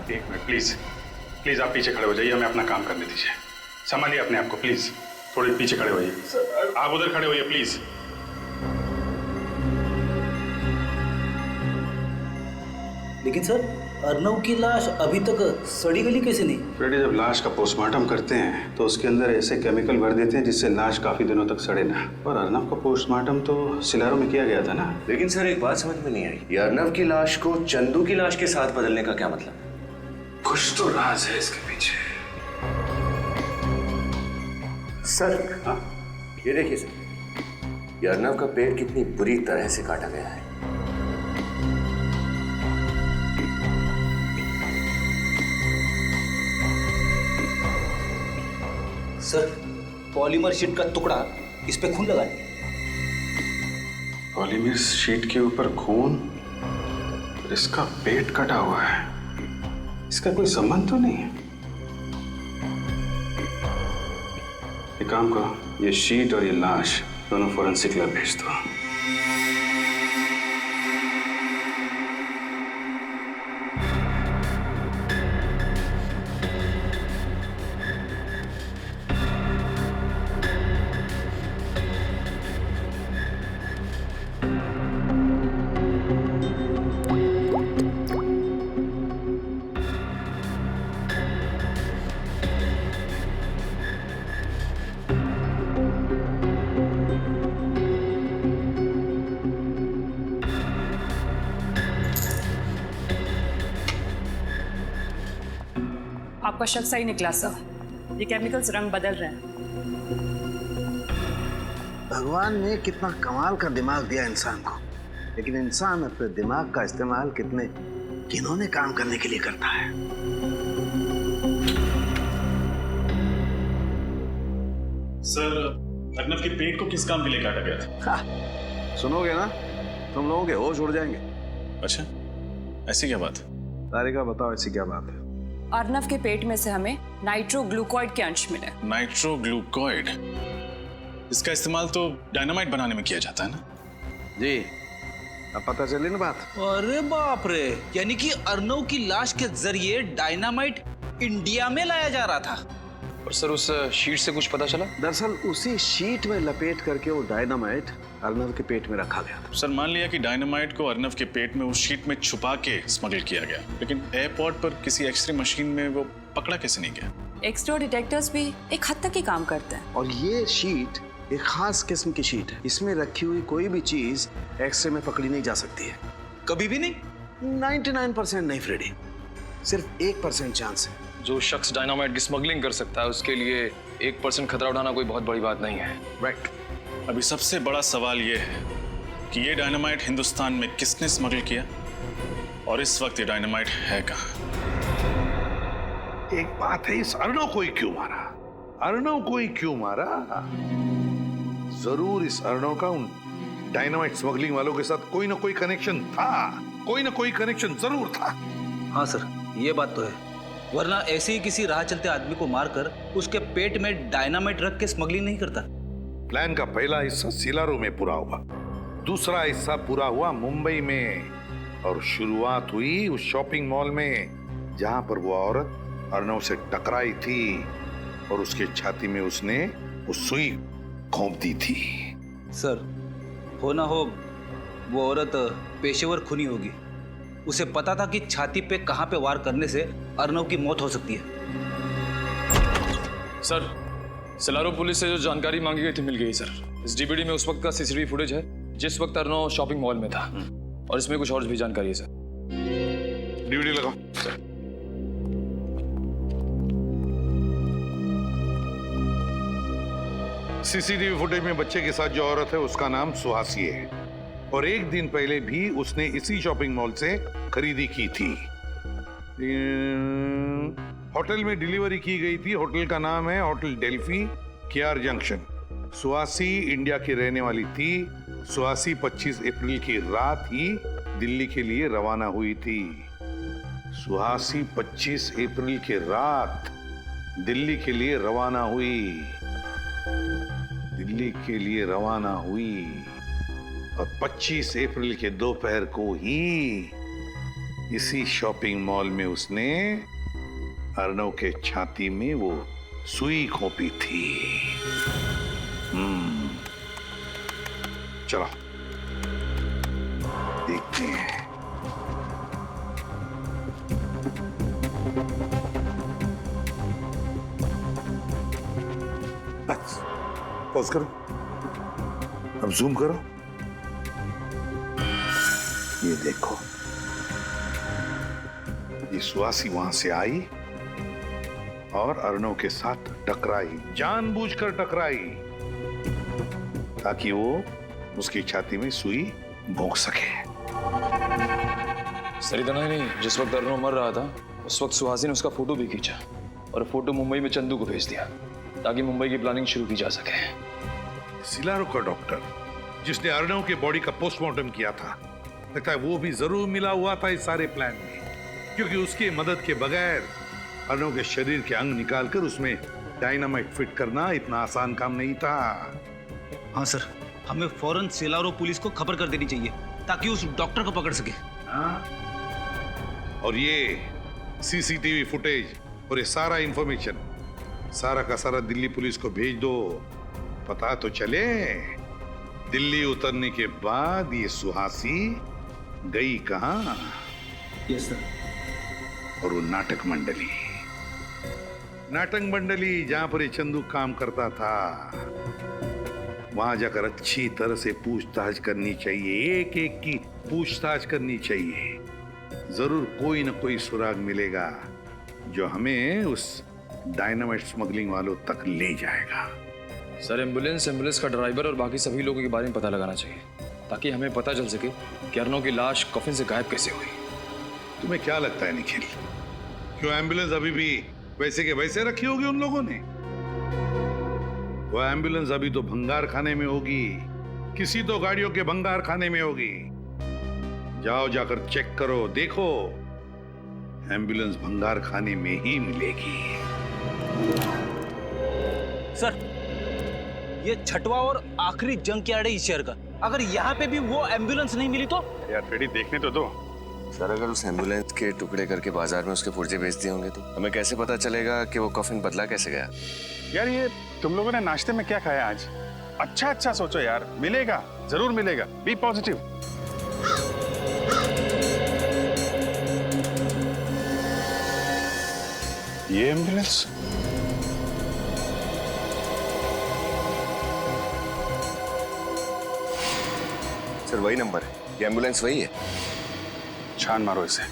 [SPEAKER 11] एक मिनट प्लीज, प्लीज आप पीछे खड़े हो जाइए, हमें अपना काम करने दीजिए। संभालिए अपने आप को प्लीज, थोड़े पीछे खड़े होइए। आप उधर खड़े होइए प्लीज।
[SPEAKER 15] लेकिन सर, अर्नव की लाश अभी तक सड़ी गली कैसे नहीं?
[SPEAKER 14] फ्रेडी, जब लाश का पोस्टमार्टम करते हैं तो उसके अंदर ऐसे केमिकल भर देते हैं जिससे लाश काफी दिनों तक सड़े ना। और अर्नव का पोस्टमार्टम तो सिलारो में किया गया था ना।
[SPEAKER 18] लेकिन सर, एक बात समझ में नहीं आई, ये अर्नव की लाश को चंदू की लाश के साथ बदलने का क्या मतलब?
[SPEAKER 14] कुछ तो राज है इसके पीछे।
[SPEAKER 18] सर, हाँ, ये देखिए सर, ये अर्नव का पेट कितनी बुरी तरह से काटा गया है।
[SPEAKER 15] सर, पॉलीमर शीट का टुकड़ा इस पे खून लगा है।
[SPEAKER 14] पॉलीमर शीट के ऊपर खून?
[SPEAKER 11] इसका पेट कटा हुआ है, इसका कोई संबंध तो नहीं है। एक काम करो, ये शीट और ये लाश दोनों फोरेंसिक लैब भेज दो।
[SPEAKER 16] आपका शक सही निकला सर, ये केमिकल्स रंग बदल रहे हैं।
[SPEAKER 14] भगवान ने कितना कमाल का दिमाग दिया इंसान को, लेकिन इंसान अपने दिमाग का इस्तेमाल कितने घिनौने काम करने के लिए करता है।
[SPEAKER 11] सर, अर्नव के पेट को किस काम के लिए काटा गया था?
[SPEAKER 14] सुनोगे ना, तुम लोगों के होश उड़ जाएंगे।
[SPEAKER 11] अच्छा, ऐसी क्या बात?
[SPEAKER 14] तारिका बताओ, ऐसी क्या बात है?
[SPEAKER 16] अर्नव के पेट में से हमें नाइट्रोग्लूकोइड के अंश मिले।
[SPEAKER 11] नाइट्रोग्लूकोइड? इसका इस्तेमाल तो डायनामाइट बनाने में किया जाता है ना?
[SPEAKER 14] जी, अब पता चली ना बात।
[SPEAKER 15] अरे बाप रे, यानी कि अर्नव की लाश के जरिए डायनामाइट इंडिया में लाया जा रहा था।
[SPEAKER 1] और सर, उस शीट से कुछ पता चला?
[SPEAKER 14] दरअसल उसी शीट में लपेट करके वो डायनामाइट अर्नव के पेट में रखा गया था।
[SPEAKER 11] सर, मान लिया कि डायनामाइट को अर्नव के पेट में उस शीट में छुपा के स्मगल किया गया, लेकिन एयरपोर्ट पर किसी एक्सरे मशीन में वो पकड़ा कैसे नहीं गया?
[SPEAKER 16] एक्सरे डिटेक्टर्स भी एक हद तक ही काम करते हैं।
[SPEAKER 14] और ये शीट एक खास किस्म की शीट है, इसमें रखी हुई कोई भी चीज एक्सरे में पकड़ी नहीं जा सकती है।
[SPEAKER 15] कभी भी नहीं?
[SPEAKER 14] 99% नहीं फ्रेडी, सिर्फ 1% चांस है।
[SPEAKER 1] जो शख्स डायनामाइट की स्मगलिंग कर सकता है, उसके लिए 1% खतरा उठाना कोई बहुत बड़ी बात नहीं है।
[SPEAKER 11] राइट। अभी सबसे बड़ा सवाल ये है कि ये डायनामाइट हिंदुस्तान में किसने स्मगल किया, और इस वक्त ये डायनामाइट है कहाँ?
[SPEAKER 10] एक बात है, इस अर्नव को ही क्यों मारा? अर्नव को ही क्यों मारा? जरूर इस अर्नव का उन डायनामाइट स्मगलिंग वालों के साथ कोई ना कोई कनेक्शन था, कोई ना कोई कनेक्शन जरूर था।
[SPEAKER 15] हाँ सर, ये बात तो है, वरना ऐसे ही किसी राह चलते आदमी को मारकर उसके पेट में डायनामाइट रख के स्मगलिंग नहीं करता।
[SPEAKER 10] प्लान का पहला हिस्सा सिलारो में पूरा हुआ, दूसरा हिस्सा पूरा हुआ मुंबई में, और शुरुआत हुई उस शॉपिंग मॉल में जहां पर वो औरत अर्नव से टकराई थी और उसके छाती में उसने वो सुई घोंप दी थी।
[SPEAKER 15] सर, हो ना हो वो औरत पेशेवर खूनी होगी, उसे पता था कि छाती पे कहां पे वार करने से अर्नव की मौत हो सकती है।
[SPEAKER 1] सर, सिलारो पुलिस से जो जानकारी मांगी गई थी मिल गई सर। इस डीवीडी में उस वक्त का सीसीटीवी फुटेज है जिस वक्त अर्नव शॉपिंग मॉल में था, और इसमें कुछ और भी जानकारी है सर।
[SPEAKER 10] डीवीडी लगाओ
[SPEAKER 1] सर।
[SPEAKER 10] सीसीटीवी फुटेज में बच्चे के साथ जो औरत है उसका नाम सुहासी है, और एक दिन पहले भी उसने इसी शॉपिंग मॉल से खरीदी की थी। होटल में डिलीवरी की गई थी, होटल का नाम है hotel Delphi, KR junction. Suhasi India की रहने वाली थी। सुहासी 25 अप्रैल की रात ही दिल्ली के लिए रवाना हुई थी। सुहासी 25 अप्रैल की रात दिल्ली के लिए रवाना हुई, दिल्ली के लिए रवाना हुई, और 25 अप्रैल के दोपहर को ही इसी शॉपिंग मॉल में उसने अर्नव के छाती में वो सुई घोंपी थी। चलो देखते हैं। बस पॉज करो, अब जूम करो, ये देखो, ये सुहासी वहां से आई और अर्नव के साथ टकराई, जानबूझकर टकराई ताकि वो उसकी छाती में सुई भोंक सके।
[SPEAKER 1] सर, इतना ही नहीं, जिस वक्त अर्नव मर रहा था उस वक्त सुहासी ने उसका फोटो भी खींचा और फोटो मुंबई में चंदू को भेज दिया ताकि मुंबई की प्लानिंग शुरू की जा सके।
[SPEAKER 10] सिलारो का डॉक्टर जिसने अर्नव के बॉडी का पोस्टमार्टम किया था, लगता है वो भी जरूर मिला हुआ था इस सारे प्लान में, क्योंकि उसकी मदद के बगैर अर्नव के शरीर के अंग निकालकर उसमें डायनामाइट फिट करना इतना आसान काम नहीं था।
[SPEAKER 15] हाँ सर, हमें फौरन सेलारो पुलिस को खबर कर देनी चाहिए ताकि उस डॉक्टर को पकड़ सके।
[SPEAKER 10] हाँ? और ये सीसीटीवी फुटेज और ये सारा इंफॉर्मेशन सारा का सारा दिल्ली पुलिस को भेज दो, पता तो चले दिल्ली उतरने के बाद ये सुहासी गई कहां।
[SPEAKER 15] Yes sir.
[SPEAKER 10] और वो नाटक मंडली जहां पर ये चंदू काम करता था, वहां जाकर अच्छी तरह से पूछताछ करनी चाहिए, एक एक की पूछताछ करनी चाहिए। जरूर कोई ना कोई सुराग मिलेगा जो हमें उस डायनामाइट स्मगलिंग वालों तक ले जाएगा।
[SPEAKER 3] सर, एम्बुलेंस का ड्राइवर और बाकी सभी लोगों के बारे में पता लगाना चाहिए ताकि हमें पता चल सके कि अर्नव की लाश कफिन से गायब कैसे हुई।
[SPEAKER 10] तुम्हें क्या लगता है निखिल, क्यों एम्बुलेंस अभी भी वैसे के वैसे रखी होगी उन लोगों ने? वो एम्बुलेंस अभी तो भंगार खाने में होगी, किसी तो गाड़ियों के भंगार खाने में होगी। जाओ जाकर चेक करो, देखो एम्बुलेंस भंगार खाने में ही मिलेगी।
[SPEAKER 15] सर, ये छठवां और आखिरी जंग यार्ड है इस शहर का। अगर यहाँ पे भी वो एम्बुलेंस नहीं मिली तो?
[SPEAKER 11] यार फ्रेडी, देखने तो दो।
[SPEAKER 18] सर, अगर उस एम्बुलेंस के टुकड़े करके बाजार में उसके पुर्जे बेच दिए होंगे तो हमें कैसे पता चलेगा कि वो कफिन बदला कैसे गया?
[SPEAKER 11] यार ये तुम लोगों ने नाश्ते में क्या खाया आज? अच्छा सोचो यार, मिलेगा, जरूर मिलेगा। B positive. ये एम्बुलेंस
[SPEAKER 18] सर वही नंबर है, ये एम्बुलेंस वही है।
[SPEAKER 11] छान मारो इसे।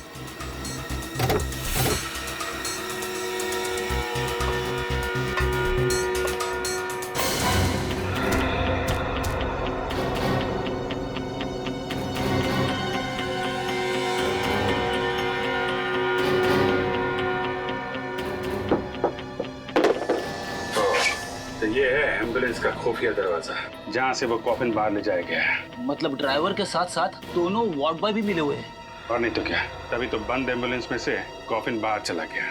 [SPEAKER 11] तो ये है एम्बुलेंस का खुफिया दरवाजा, जहाँ से वो कॉफिन बाहर ले जाया गया है।
[SPEAKER 15] मतलब ड्राइवर के साथ साथ दोनों वार्ड बॉय भी मिले हुए हैं।
[SPEAKER 11] और नहीं तो क्या, तभी तो बंद एम्बुलेंस में से कॉफिन बाहर चला गया।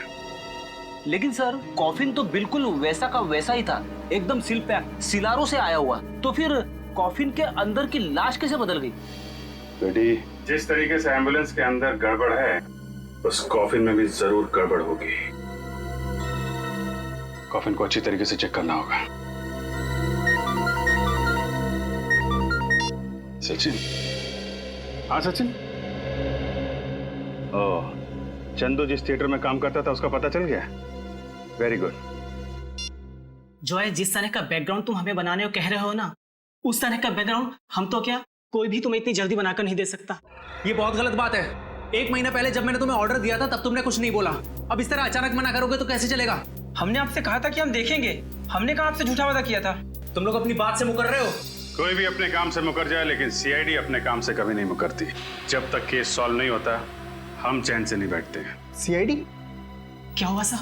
[SPEAKER 15] लेकिन सर, कॉफिन तो बिल्कुल वैसा का वैसा ही था, एकदम सील पैक, सिलारो से आया हुआ। तो फिर कॉफिन के अंदर की लाश कैसे बदल गई?
[SPEAKER 11] बेटी, जिस तरीके से एम्बुलेंस के अंदर गड़बड़ है, उस कॉफिन में भी जरूर गड़बड़ होगी। कॉफिन को अच्छी तरीके से चेक करना होगा। सचिन। हाँ सचिन। ओह, चंदू जिस थिएटर में काम करता था उसका पता चल गया? Very good.
[SPEAKER 17] जॉय, जिस तरह का बैकग्राउंड तुम हमें बनाने को कह रहे हो ना, उस तरह का बैकग्राउंड हम तो क्या कोई भी तुम्हें इतनी जल्दी बनाकर नहीं दे सकता।
[SPEAKER 8] ये बहुत गलत बात है। 1 महीना पहले जब मैंने तुम्हें ऑर्डर दिया था तब तुमने कुछ नहीं बोला। अब इस तरह अचानक मना करोगे तो कैसे चलेगा?
[SPEAKER 17] हमने आपसे कहा था कि हम देखेंगे। हमने कहा आपसे झूठा वादा किया था।
[SPEAKER 8] तुम लोग अपनी बात से मुकर रहे हो।
[SPEAKER 11] कोई भी अपने काम से मुकर जाए, लेकिन सीआईडी अपने काम से कभी नहीं मुकरती। जब तक केस सॉल्व नहीं होता, हम चैन से नहीं बैठते हैं।
[SPEAKER 17] सीआईडी? क्या हुआ सर?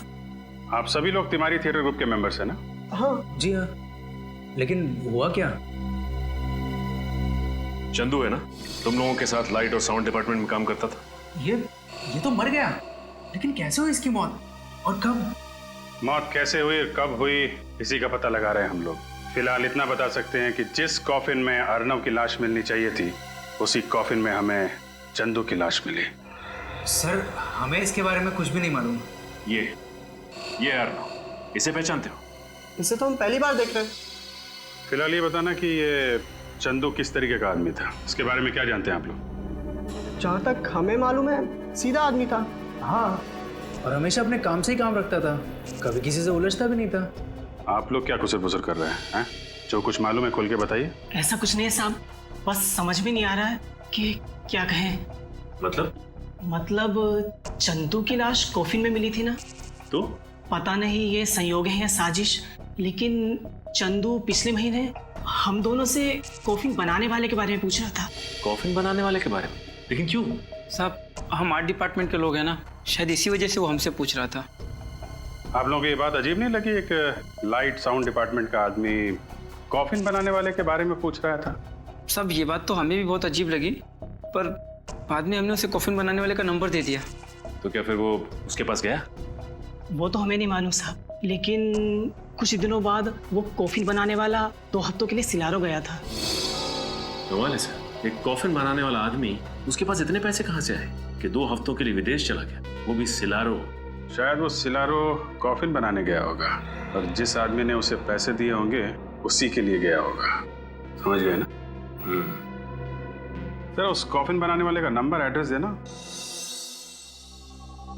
[SPEAKER 11] आप सभी लोग तिमारी थिएटर ग्रुप के मेंबर्स हैं ना?
[SPEAKER 8] हाँ जी हाँ। लेकिन हुआ क्या?
[SPEAKER 13] चंदू है ना, तुम लोगों के साथ लाइट और साउंड डिपार्टमेंट में काम करता था।
[SPEAKER 8] ये तो मर गया, लेकिन कैसे हुई इसकी मौत और कब?
[SPEAKER 11] मौत कैसे हुई और कब हुई, इसी का पता लगा रहे हैं हम लोग। फिलहाल इतना बता सकते हैं कि जिस कॉफिन में अर्नव की लाश मिलनी चाहिए थी, उसी कॉफिन में हमें चंदू की लाश मिली।
[SPEAKER 8] सर, हमें इसके बारे में कुछ भी नहीं मालूम।
[SPEAKER 13] ये अर्नव, इसे पहचानते हो?
[SPEAKER 21] इसे तो हम पहली बार देख रहे हैं।
[SPEAKER 11] फिलहाल ये बताना कि ये चंदू किस तरीके का आदमी था, इसके बारे में क्या जानते हैं आप लोग?
[SPEAKER 21] जहाँ तक हमें मालूम है, सीधा आदमी था।
[SPEAKER 8] हाँ, और हमेशा अपने काम से ही काम रखता था, कभी किसी से उलझता भी नहीं था।
[SPEAKER 11] आप लोग क्या कुसर पुसर कर रहे हैं? जो कुछ मालूम है खोल के बताइए।
[SPEAKER 17] ऐसा कुछ नहीं है साहब, बस समझ में नहीं आ रहा है कि क्या कहें। मतलब चंदू की लाश कॉफिन में मिली थी ना,
[SPEAKER 11] तो
[SPEAKER 17] पता नहीं ये संयोग है या साजिश, लेकिन चंदू पिछले महीने हम दोनों से कॉफिन बनाने वाले के बारे में पूछ रहा था।
[SPEAKER 13] कॉफिन बनाने वाले के बारे में? लेकिन क्यों?
[SPEAKER 17] साहब, हम आर्ट डिपार्टमेंट के लोग हैं ना, शायद इसी वजह से वो हमसे पूछ रहा था।
[SPEAKER 11] आप लोगों को ये बात अजीब नहीं लगी, एक लाइट साउंड डिपार्टमेंट का आदमी कॉफिन बनाने वाले के बारे में पूछ रहा था?
[SPEAKER 17] सब ये बात तो हमें भी बहुत अजीब लगी, पर
[SPEAKER 2] बाद में हमने उसे कॉफिन बनाने वाले का नंबर दे दिया।
[SPEAKER 13] तो क्या फिर वो उसके पास गया?
[SPEAKER 17] वो तो हमें नहीं मालूम साहब, लेकिन कुछ दिनों बाद वो कॉफिन बनाने वाला 2 हफ्तों के लिए सिलारो गया था।
[SPEAKER 13] कमाल है सर, एक कॉफिन बनाने वाला आदमी, उसके पास इतने पैसे कहाँ से आए कि 2 हफ्तों के लिए विदेश चला गया, वो भी सिलारो।
[SPEAKER 11] शायद वो सिलारो कॉफिन बनाने गया होगा और जिस आदमी ने उसे पैसे दिए होंगे उसी के लिए गया होगा। समझ गए ना? सर उस कॉफिन बनाने वाले का नंबर एड्रेस देना।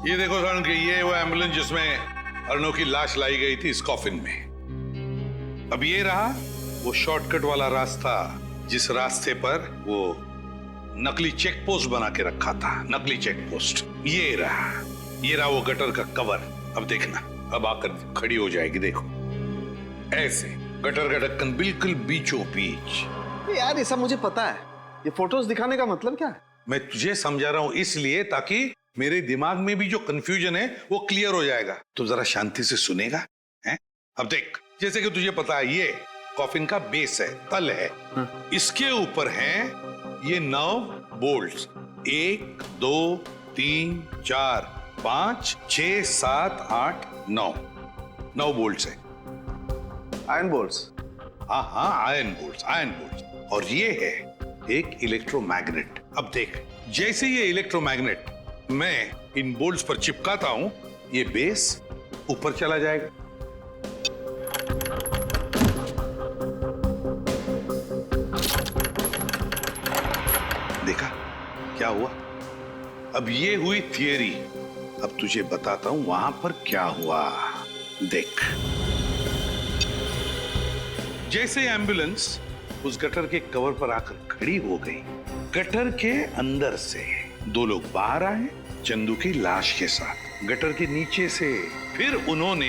[SPEAKER 10] ये देखो सारण के, ये वो एम्बुलेंस जिसमें अर्णव की लाश लाई गई थी इस कॉफिन में। अब ये रहा वो शॉर्टकट वाला रास्ता जिस रास्ते पर वो नकली चेक पोस्ट बना के रखा था, नकली चेक पोस्ट। ये रहा वो गटर का कवर। अब देखना, अब आकर खड़ी हो जाएगी, देखो ऐसे गटर का ढक्कन बिल्कुल बीचों बीच।
[SPEAKER 21] यार ये सब मुझे पता है, ये फोटोज दिखाने का मतलब क्या है?
[SPEAKER 10] मैं तुझे समझा रहा हूं इसलिए ताकि मेरे दिमाग में भी जो कंफ्यूजन है वो क्लियर हो जाएगा। तो जरा शांति से सुनेगा हैं? अब देख, जैसे कि तुझे पता है ये कॉफिन का बेस है, तल है। इसके ऊपर हैं ये 9 बोल्ट्स। 1 2 3 4 5 6 7 8 9 बोल्ट्स है।
[SPEAKER 21] Iron bolts?
[SPEAKER 10] हाँ, आयरन बोल्ट्स। और ये है एक इलेक्ट्रोमैग्नेट। अब देख, जैसे ये इलेक्ट्रोमैग्नेट मैं इन बोल्ट्स पर चिपकाता हूं, ये बेस ऊपर चला जाएगा। देखा क्या हुआ? अब ये हुई थियरी। अब तुझे बताता हूं वहां पर क्या हुआ। देख, जैसे एम्बुलेंस उस गटर के कवर पर आकर खड़ी हो गई, गटर के अंदर से 2 लोग बाहर आए चंदू की लाश के साथ, गटर के नीचे से। फिर उन्होंने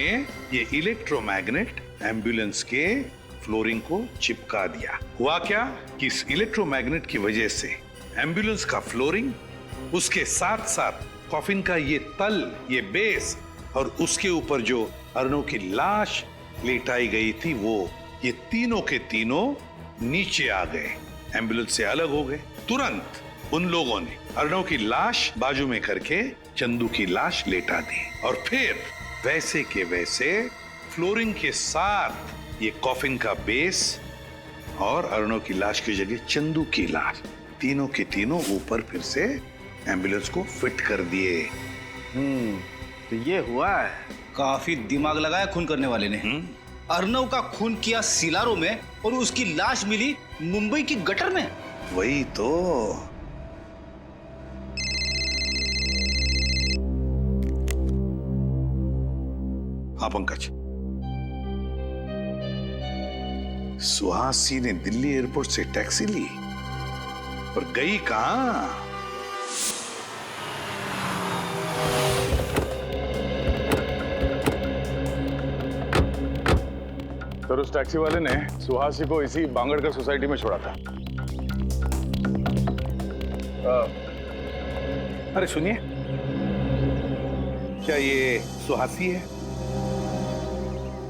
[SPEAKER 10] ये इलेक्ट्रोमैग्नेट एम्बुलेंस के फ्लोरिंग को चिपका दिया। हुआ क्या कि इस इलेक्ट्रोमैग्नेट की वजह से एम्बुलेंस का फ्लोरिंग, उसके साथ साथ कॉफिन का ये तल, ये बेस और उसके ऊपर जो अर्णव की लाश लेटाई गई थी, वो ये तीनों के तीनों नीचे आ गए, एम्बुलेंस से अलग हो गए। तुरंत उन लोगों ने अर्णव की लाश बाजू में करके चंदू की लाश लेटा दी और फिर वैसे के वैसे फ्लोरिंग के साथ ये कॉफिन का बेस और अर्णव की लाश की जगह चंदू की लाश, तीनों के तीनों ऊपर फिर से एम्बुलेंस को फिट कर दिए।
[SPEAKER 15] तो ये हुआ है। काफी दिमाग लगाया खून करने वाले ने। अर्णव का खून किया सिलारो में और उसकी लाश मिली मुंबई की गटर में।
[SPEAKER 10] वही तो। हाँ पंकज, सुहासी ने दिल्ली एयरपोर्ट से टैक्सी ली, पर गई कहां?
[SPEAKER 11] तो उस टैक्सी वाले ने सुहासी को इसी बांगड़कर सोसाइटी में छोड़ा था।
[SPEAKER 10] अरे सुनिए, क्या ये सुहासी है?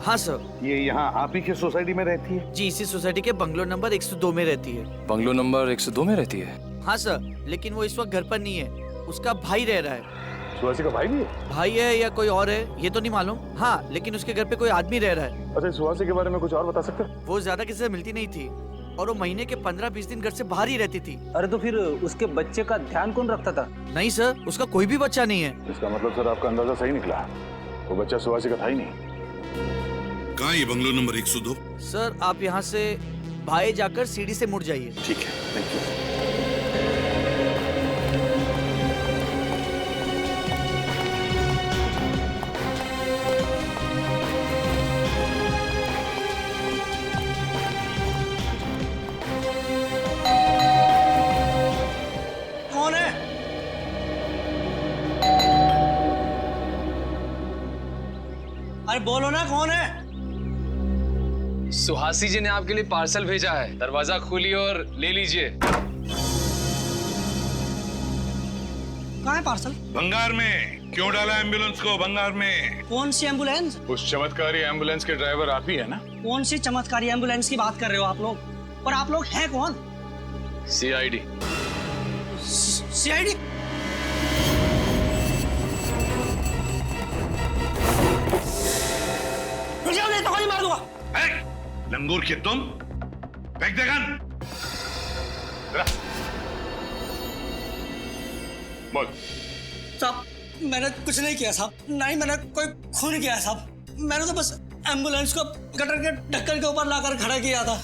[SPEAKER 22] हाँ सर।
[SPEAKER 10] ये यहाँ आप ही के सोसाइटी में रहती है?
[SPEAKER 22] जी, इसी सोसाइटी के बंगलो नंबर 102 में रहती है।
[SPEAKER 3] बंगलो नंबर 102 में रहती है?
[SPEAKER 22] हाँ सर, लेकिन वो इस वक्त घर पर नहीं है, उसका भाई रह रहा है।
[SPEAKER 11] सुहासी का भाई भी है?
[SPEAKER 22] भाई है या कोई और है ये तो नहीं मालूम। हाँ, लेकिन उसके घर पे कोई आदमी रह रहा है।
[SPEAKER 11] अच्छा, सुहासी के बारे में कुछ और बता सकते?
[SPEAKER 22] वो ज्यादा किसी से मिलती नहीं थी और वो महीने के 15-20 दिन घर से बाहर ही रहती थी।
[SPEAKER 15] अरे तो फिर उसके बच्चे का ध्यान कौन रखता था?
[SPEAKER 22] नहीं सर, उसका कोई भी बच्चा नहीं है।
[SPEAKER 11] इसका मतलब सर आपका अंदाजा सही निकला, वो बच्चा सुहासी का था ही नहीं।
[SPEAKER 10] कहाँ ये बंगलो नंबर 102?
[SPEAKER 22] सर आप यहाँ से बाएं जाकर सीढ़ी से मुड़ जाइए।
[SPEAKER 10] ठीक है, थैंक यू।
[SPEAKER 21] कौन है? अरे बोलो ना, कौन है?
[SPEAKER 3] सुहासी जी ने आपके लिए पार्सल भेजा है, दरवाजा खोलिए और ले लीजिए।
[SPEAKER 21] कहाँ है पार्सल?
[SPEAKER 10] भंगार में। क्यों डाला एम्बुलेंस को भंगार में?
[SPEAKER 21] कौन सी एम्बुलेंस?
[SPEAKER 11] उस चमत्कारी एम्बुलेंस के ड्राइवर आप ही है ना?
[SPEAKER 21] कौन सी चमत्कारी एम्बुलेंस की बात कर रहे हो आप लोग? और आप लोग हैं कौन?
[SPEAKER 3] CID।
[SPEAKER 21] सीआईडी। नहीं तो गोली मार दूंगा।
[SPEAKER 14] लंगूर के तुम फेंक दे गन।
[SPEAKER 11] बोल।
[SPEAKER 21] साहब मैंने कुछ नहीं किया साहब, नहीं मैंने कोई खून किया साहब, मैंने तो बस एम्बुलेंस को गटर के ढक्कन के ऊपर लाकर खड़ा किया था।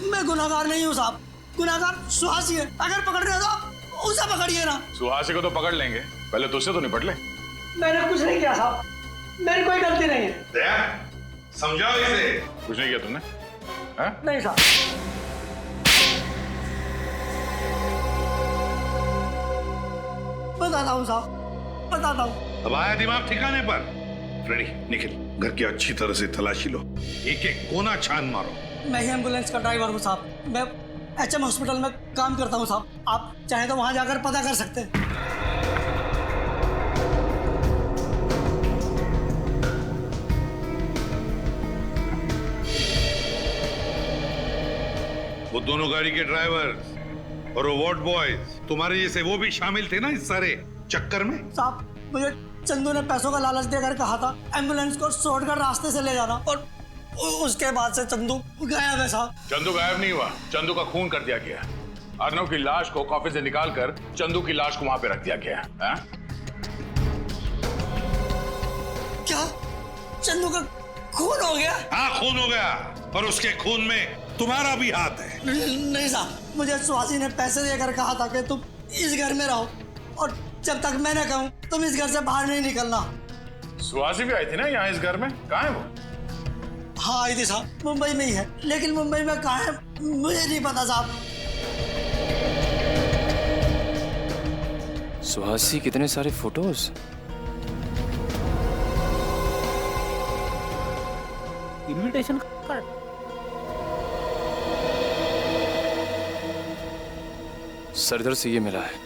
[SPEAKER 21] मैं गुनाहगार नहीं हूँ साहब, गुनाहगार सुहासी है। अगर पकड़ रहे हो तो उसे पकड़िए ना।
[SPEAKER 11] सुहासी को तो पकड़ लेंगे, पहले तुझसे तो निपट ले।
[SPEAKER 21] मैंने कुछ नहीं किया साहब, मेरी कोई गलती नहीं है।
[SPEAKER 14] दया, समझाओ इसे।
[SPEAKER 11] कुछ नहीं किया तुमने?
[SPEAKER 21] नहीं साहब। बताता हूँ साहब, बताता हूँ।
[SPEAKER 14] अब आया दिमाग ठिकाने पर। फ्रेडी, निखिल, घर की अच्छी तरह से तलाशी लो, एक एक कोना छान मारो।
[SPEAKER 21] मैं ही एम्बुलेंस का ड्राइवर हूँ साहब, मैं एचएम हॉस्पिटल में काम करता हूँ साहब, आप चाहें तो वहां जाकर पता कर सकते हैं।
[SPEAKER 14] वो दोनों गाड़ी के ड्राइवर और वो वार्ड बॉयज तुम्हारे जैसे वो भी शामिल थे ना इस सारे चक्कर में?
[SPEAKER 21] साहब मुझे चंदू ने पैसों का लालच देकर कहा था एम्बुलेंस को शॉर्टकट रास्ते से ले जाना, और उसके बाद से चंदू गायब है साहब।
[SPEAKER 11] चंदू गायब नहीं हुआ, चंदू का खून कर दिया गया। अर्नव की लाश को कॉफी से निकालकर चंदू की लाश को वहां पे रख दिया गया है।
[SPEAKER 21] क्या चंदू का खून हो गया?
[SPEAKER 14] हाँ, खून हो गया, और उसके खून में तुम्हारा भी हाथ है।
[SPEAKER 21] नहीं साहब, मुझे सुहासी ने पैसे देकर कहा था कि तुम इस घर में रहो, और जब तक मैं न कहूं तुम इस घर से बाहर नहीं निकलना।
[SPEAKER 11] सुहासी भी आई थी ना यहाँ इस घर में, कहाँ है वो?
[SPEAKER 21] हाँ आई थी साहब, मुंबई में ही है, लेकिन मुंबई में कहाँ है मुझे नहीं पता साहब।
[SPEAKER 3] सुहासी, कितने सारे फोटोज।
[SPEAKER 19] Invitation card.
[SPEAKER 3] सरदार से ये मिला है।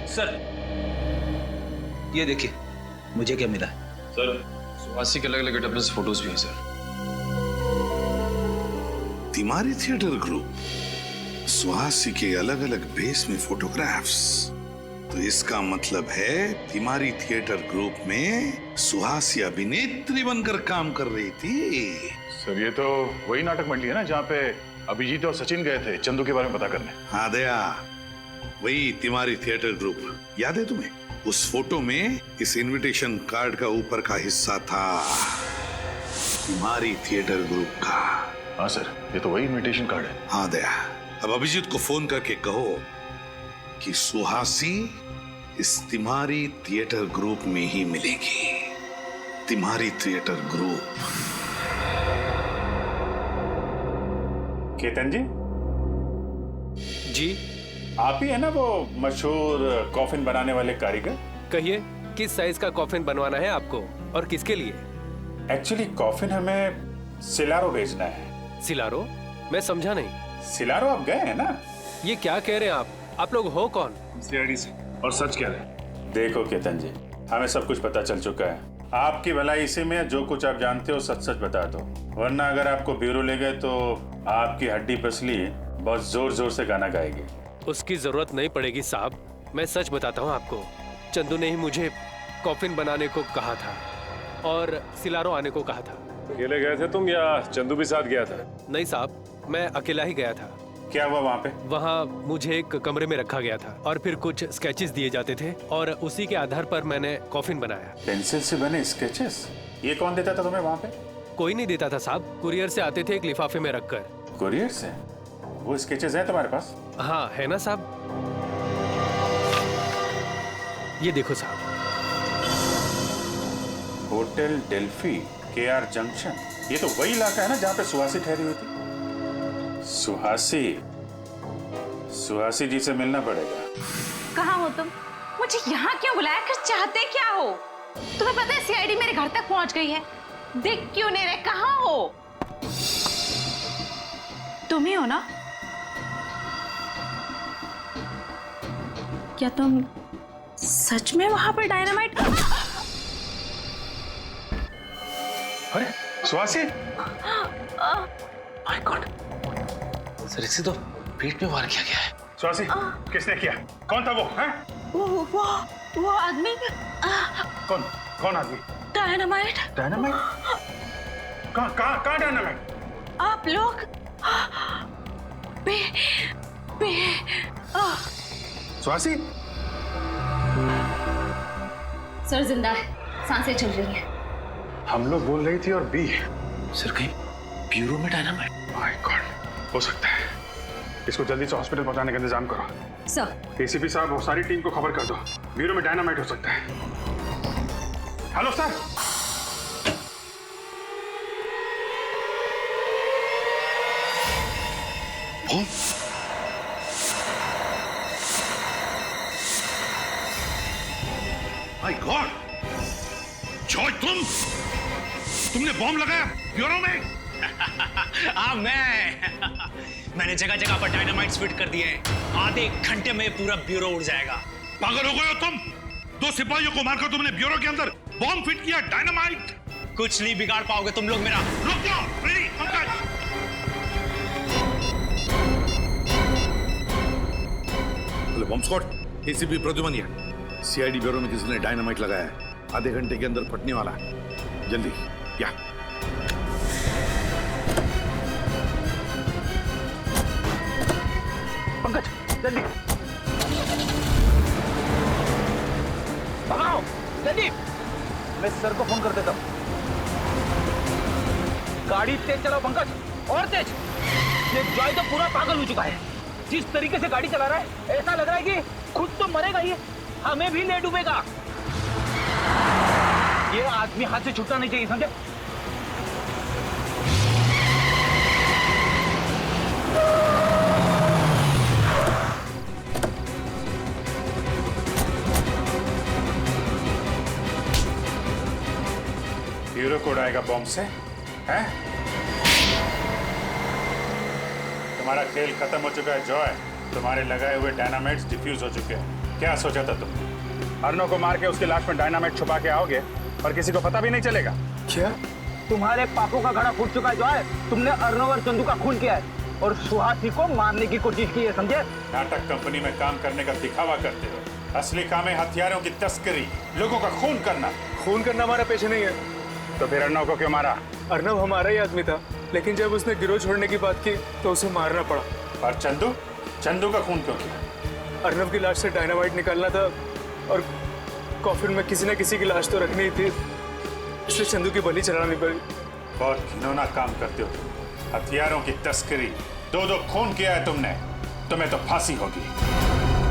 [SPEAKER 15] सर ये देखिए मुझे क्या मिला है।
[SPEAKER 3] सर, सुहासी के अलग अलग गेटअप से फोटोज भी हैं सर।
[SPEAKER 14] तिमारी थिएटर ग्रुप, सुहासी के अलग अलग बेस में फोटोग्राफ्स, तो इसका मतलब है तिमारी थिएटर ग्रुप में सुहासी अभिनेत्री बनकर काम कर रही थी।
[SPEAKER 11] सर ये तो वही नाटक मंडली है ना जहाँ पे अभिजीत और सचिन गए थे चंदू के बारे में पता करने।
[SPEAKER 14] हाँ दया, वही तिमारी थिएटर ग्रुप, याद है तुम्हें? उस फोटो में इस इनविटेशन कार्ड का ऊपर का हिस्सा था तिमारी थिएटर ग्रुप का।
[SPEAKER 11] हाँ सर, ये तो वही इनविटेशन कार्ड है।
[SPEAKER 14] हाँ दया, अब अभिजीत को फोन करके कहो कि सुहासी इस तिमारी थिएटर ग्रुप में ही मिलेगी। तिमारी थिएटर ग्रुप।
[SPEAKER 11] केतन जी?
[SPEAKER 9] जी?
[SPEAKER 11] आप ही है ना वो मशहूर कॉफिन बनाने वाले कारीगर?
[SPEAKER 9] कहिए, किस साइज का कॉफिन बनवाना है आपको और किसके लिए?
[SPEAKER 11] एक्चुअली कॉफिन हमें सिलारो भेजना है।
[SPEAKER 9] सिलारो? मैं समझा नहीं।
[SPEAKER 11] सिलारो आप गए हैं ना?
[SPEAKER 9] ये क्या कह रहे हैं आप लोग हो कौन?
[SPEAKER 11] सीआईडी से। और सच कह रहे हैं। देखो केतन जी, हमें सब कुछ पता चल चुका है। आपकी भलाई इसी में, जो कुछ आप जानते हो सच सच बता दो, वरना अगर आपको ब्यूरो ले गए तो आपकी हड्डी पसली बहुत जोर जोर से गाना गाएगी।
[SPEAKER 9] उसकी जरूरत नहीं पड़ेगी साहब, मैं सच बताता हूँ आपको। चंदू ने ही मुझे कॉफिन बनाने को कहा था और सिलारो आने को कहा था।
[SPEAKER 11] अकेले गए थे तुम या चंदू भी साथ गया था?
[SPEAKER 9] नहीं साहब, मैं अकेला ही गया था।
[SPEAKER 11] क्या हुआ वहाँ पे?
[SPEAKER 9] वहाँ मुझे एक कमरे में रखा गया था और फिर कुछ स्केचेस दिए जाते थे और उसी के आधार पर मैंने कॉफिन बनाया।
[SPEAKER 11] पेंसिल से बने स्केचेस? ये कौन देता था तुम्हें वहाँ पे?
[SPEAKER 9] कोई नहीं देता था साहब, कुरियर से आते थे एक लिफाफे में रखकर।
[SPEAKER 11] कुरियर से? वो स्केचेस हैं तुम्हारे पास?
[SPEAKER 9] हाँ है ना साहब, ये देखो साहब।
[SPEAKER 11] होटल डेल्फी, केआर जंक्शन, ये तो वही इलाका है ना जहाँ पे सुहासी ठहरी हुई थी। सुहासी जी से मिलना पड़ेगा।
[SPEAKER 12] कहाँ हो तुम? मुझे यहाँ क्यों बुलाया? कर चाहते क्या हो? तुम्हें पता है सीआईडी मेरे घर तक पहुंच गई है। दिख क्यों नहीं रहे? कहाँ हो? तुम ही हो ना? क्या तुम सच में वहां पर डायनामाइट?
[SPEAKER 11] अरे सुहासी!
[SPEAKER 8] माय गॉड, सर इससे तो
[SPEAKER 13] पेट में वार किया गया है।
[SPEAKER 11] स्वासी, किसने किया? कौन था वो? हैं?
[SPEAKER 12] वो आदमी।
[SPEAKER 11] कौन आदमी?
[SPEAKER 12] डायनामाइट।
[SPEAKER 11] डायनामाइट? कहाँ डायनामाइट?
[SPEAKER 12] आप लोग
[SPEAKER 11] स्वासी?
[SPEAKER 12] सर जिंदा है, सांसें चल रही हैं।
[SPEAKER 11] हम लोग बोल रही थी और बी।
[SPEAKER 13] सर कहीं ब्यूरो में डायनामाइट?
[SPEAKER 11] माय गॉड, हो सकता है। इसको जल्दी से हॉस्पिटल पहुंचाने का इंतजाम करो।
[SPEAKER 16] सर।
[SPEAKER 11] एसीपी साहब और सारी टीम को खबर कर दो, ब्यूरो में डायनामाइट हो सकता है। Hello sir.
[SPEAKER 14] My God, George तुमने बॉम्ब लगाया ब्यूरो में?
[SPEAKER 8] हाँ मैंने जगह जगह पर डायनामाइट्स फिट कर दिए हैं। आधे घंटे में पूरा ब्यूरो उड़ जाएगा।
[SPEAKER 14] पागल हो गए हो तुम? 2 सिपाहियों को मारकर तुमने ब्यूरो के अंदर बॉम्ब फिट किया, डायनामाइट।
[SPEAKER 8] कुछ नहीं बिगाड़ पाओगे तुम लोग मेरा।
[SPEAKER 14] रुक जाओ, ready, Pankaj. Bomb squad, ACP Pradyuman, CID bureau में किसी ने डायनामाइट लगाया है, आधे घंटे के अंदर फटने वाला है, जल्दी या।
[SPEAKER 19] पंकज जल्दी भगाओ, जल्दी। मैं सर को फोन कर देता हूँ। गाड़ी तेज चलाओ पंकज, और तेज। ये जॉय तो पूरा पागल हो चुका है। जिस तरीके से गाड़ी चला रहा है ऐसा लग रहा है कि खुद तो मरेगा ही, हमें भी ले डूबेगा। ये आदमी हाथ से छूटना नहीं चाहिए, समझे?
[SPEAKER 11] ब्यूरो कोड आएगा बॉम्ब से, हैं? तुम्हारा खेल खत्म हो चुका है जॉय। तुम्हारे लगाए हुए डायनामाइट्स डिफ्यूज हो चुके हैं। क्या सोचा था तुमने? अर्नव को मार के उसकी लाश में डायनामाइट छुपा के आओगे और किसी को पता भी नहीं चलेगा।
[SPEAKER 19] क्या? तुम्हारे पापों का घड़ा फूट चुका है जॉय। तुमने अर्नव और चंदू का खून किया है और सुहासी को मारने की कोशिश की है, समझे?
[SPEAKER 11] नाटक कंपनी में काम करने का दिखावा करते हो, असली काम है हथियारों की तस्करी, लोगों का खून करना।
[SPEAKER 5] खून करना हमारा पेशा नहीं है।
[SPEAKER 11] तो फिर अर्नव को क्यों मारा?
[SPEAKER 5] अर्नव हमारा ही आदमी था, लेकिन जब उसने गिरोह छोड़ने की बात की तो उसे मारना पड़ा।
[SPEAKER 11] और चंदू का खून क्यों किया?
[SPEAKER 5] अर्नव की लाश से डायनामाइट निकालना था और कॉफिन में किसी न किसी की लाश तो रखनी ही थी, इसलिए चंदू की बलि चढ़ानी पड़ी।
[SPEAKER 11] बहुत घिनौना काम करते हो, हथियारों की तस्करी, 2-2 खून किया है तुमने, तुम्हें तो फांसी होगी।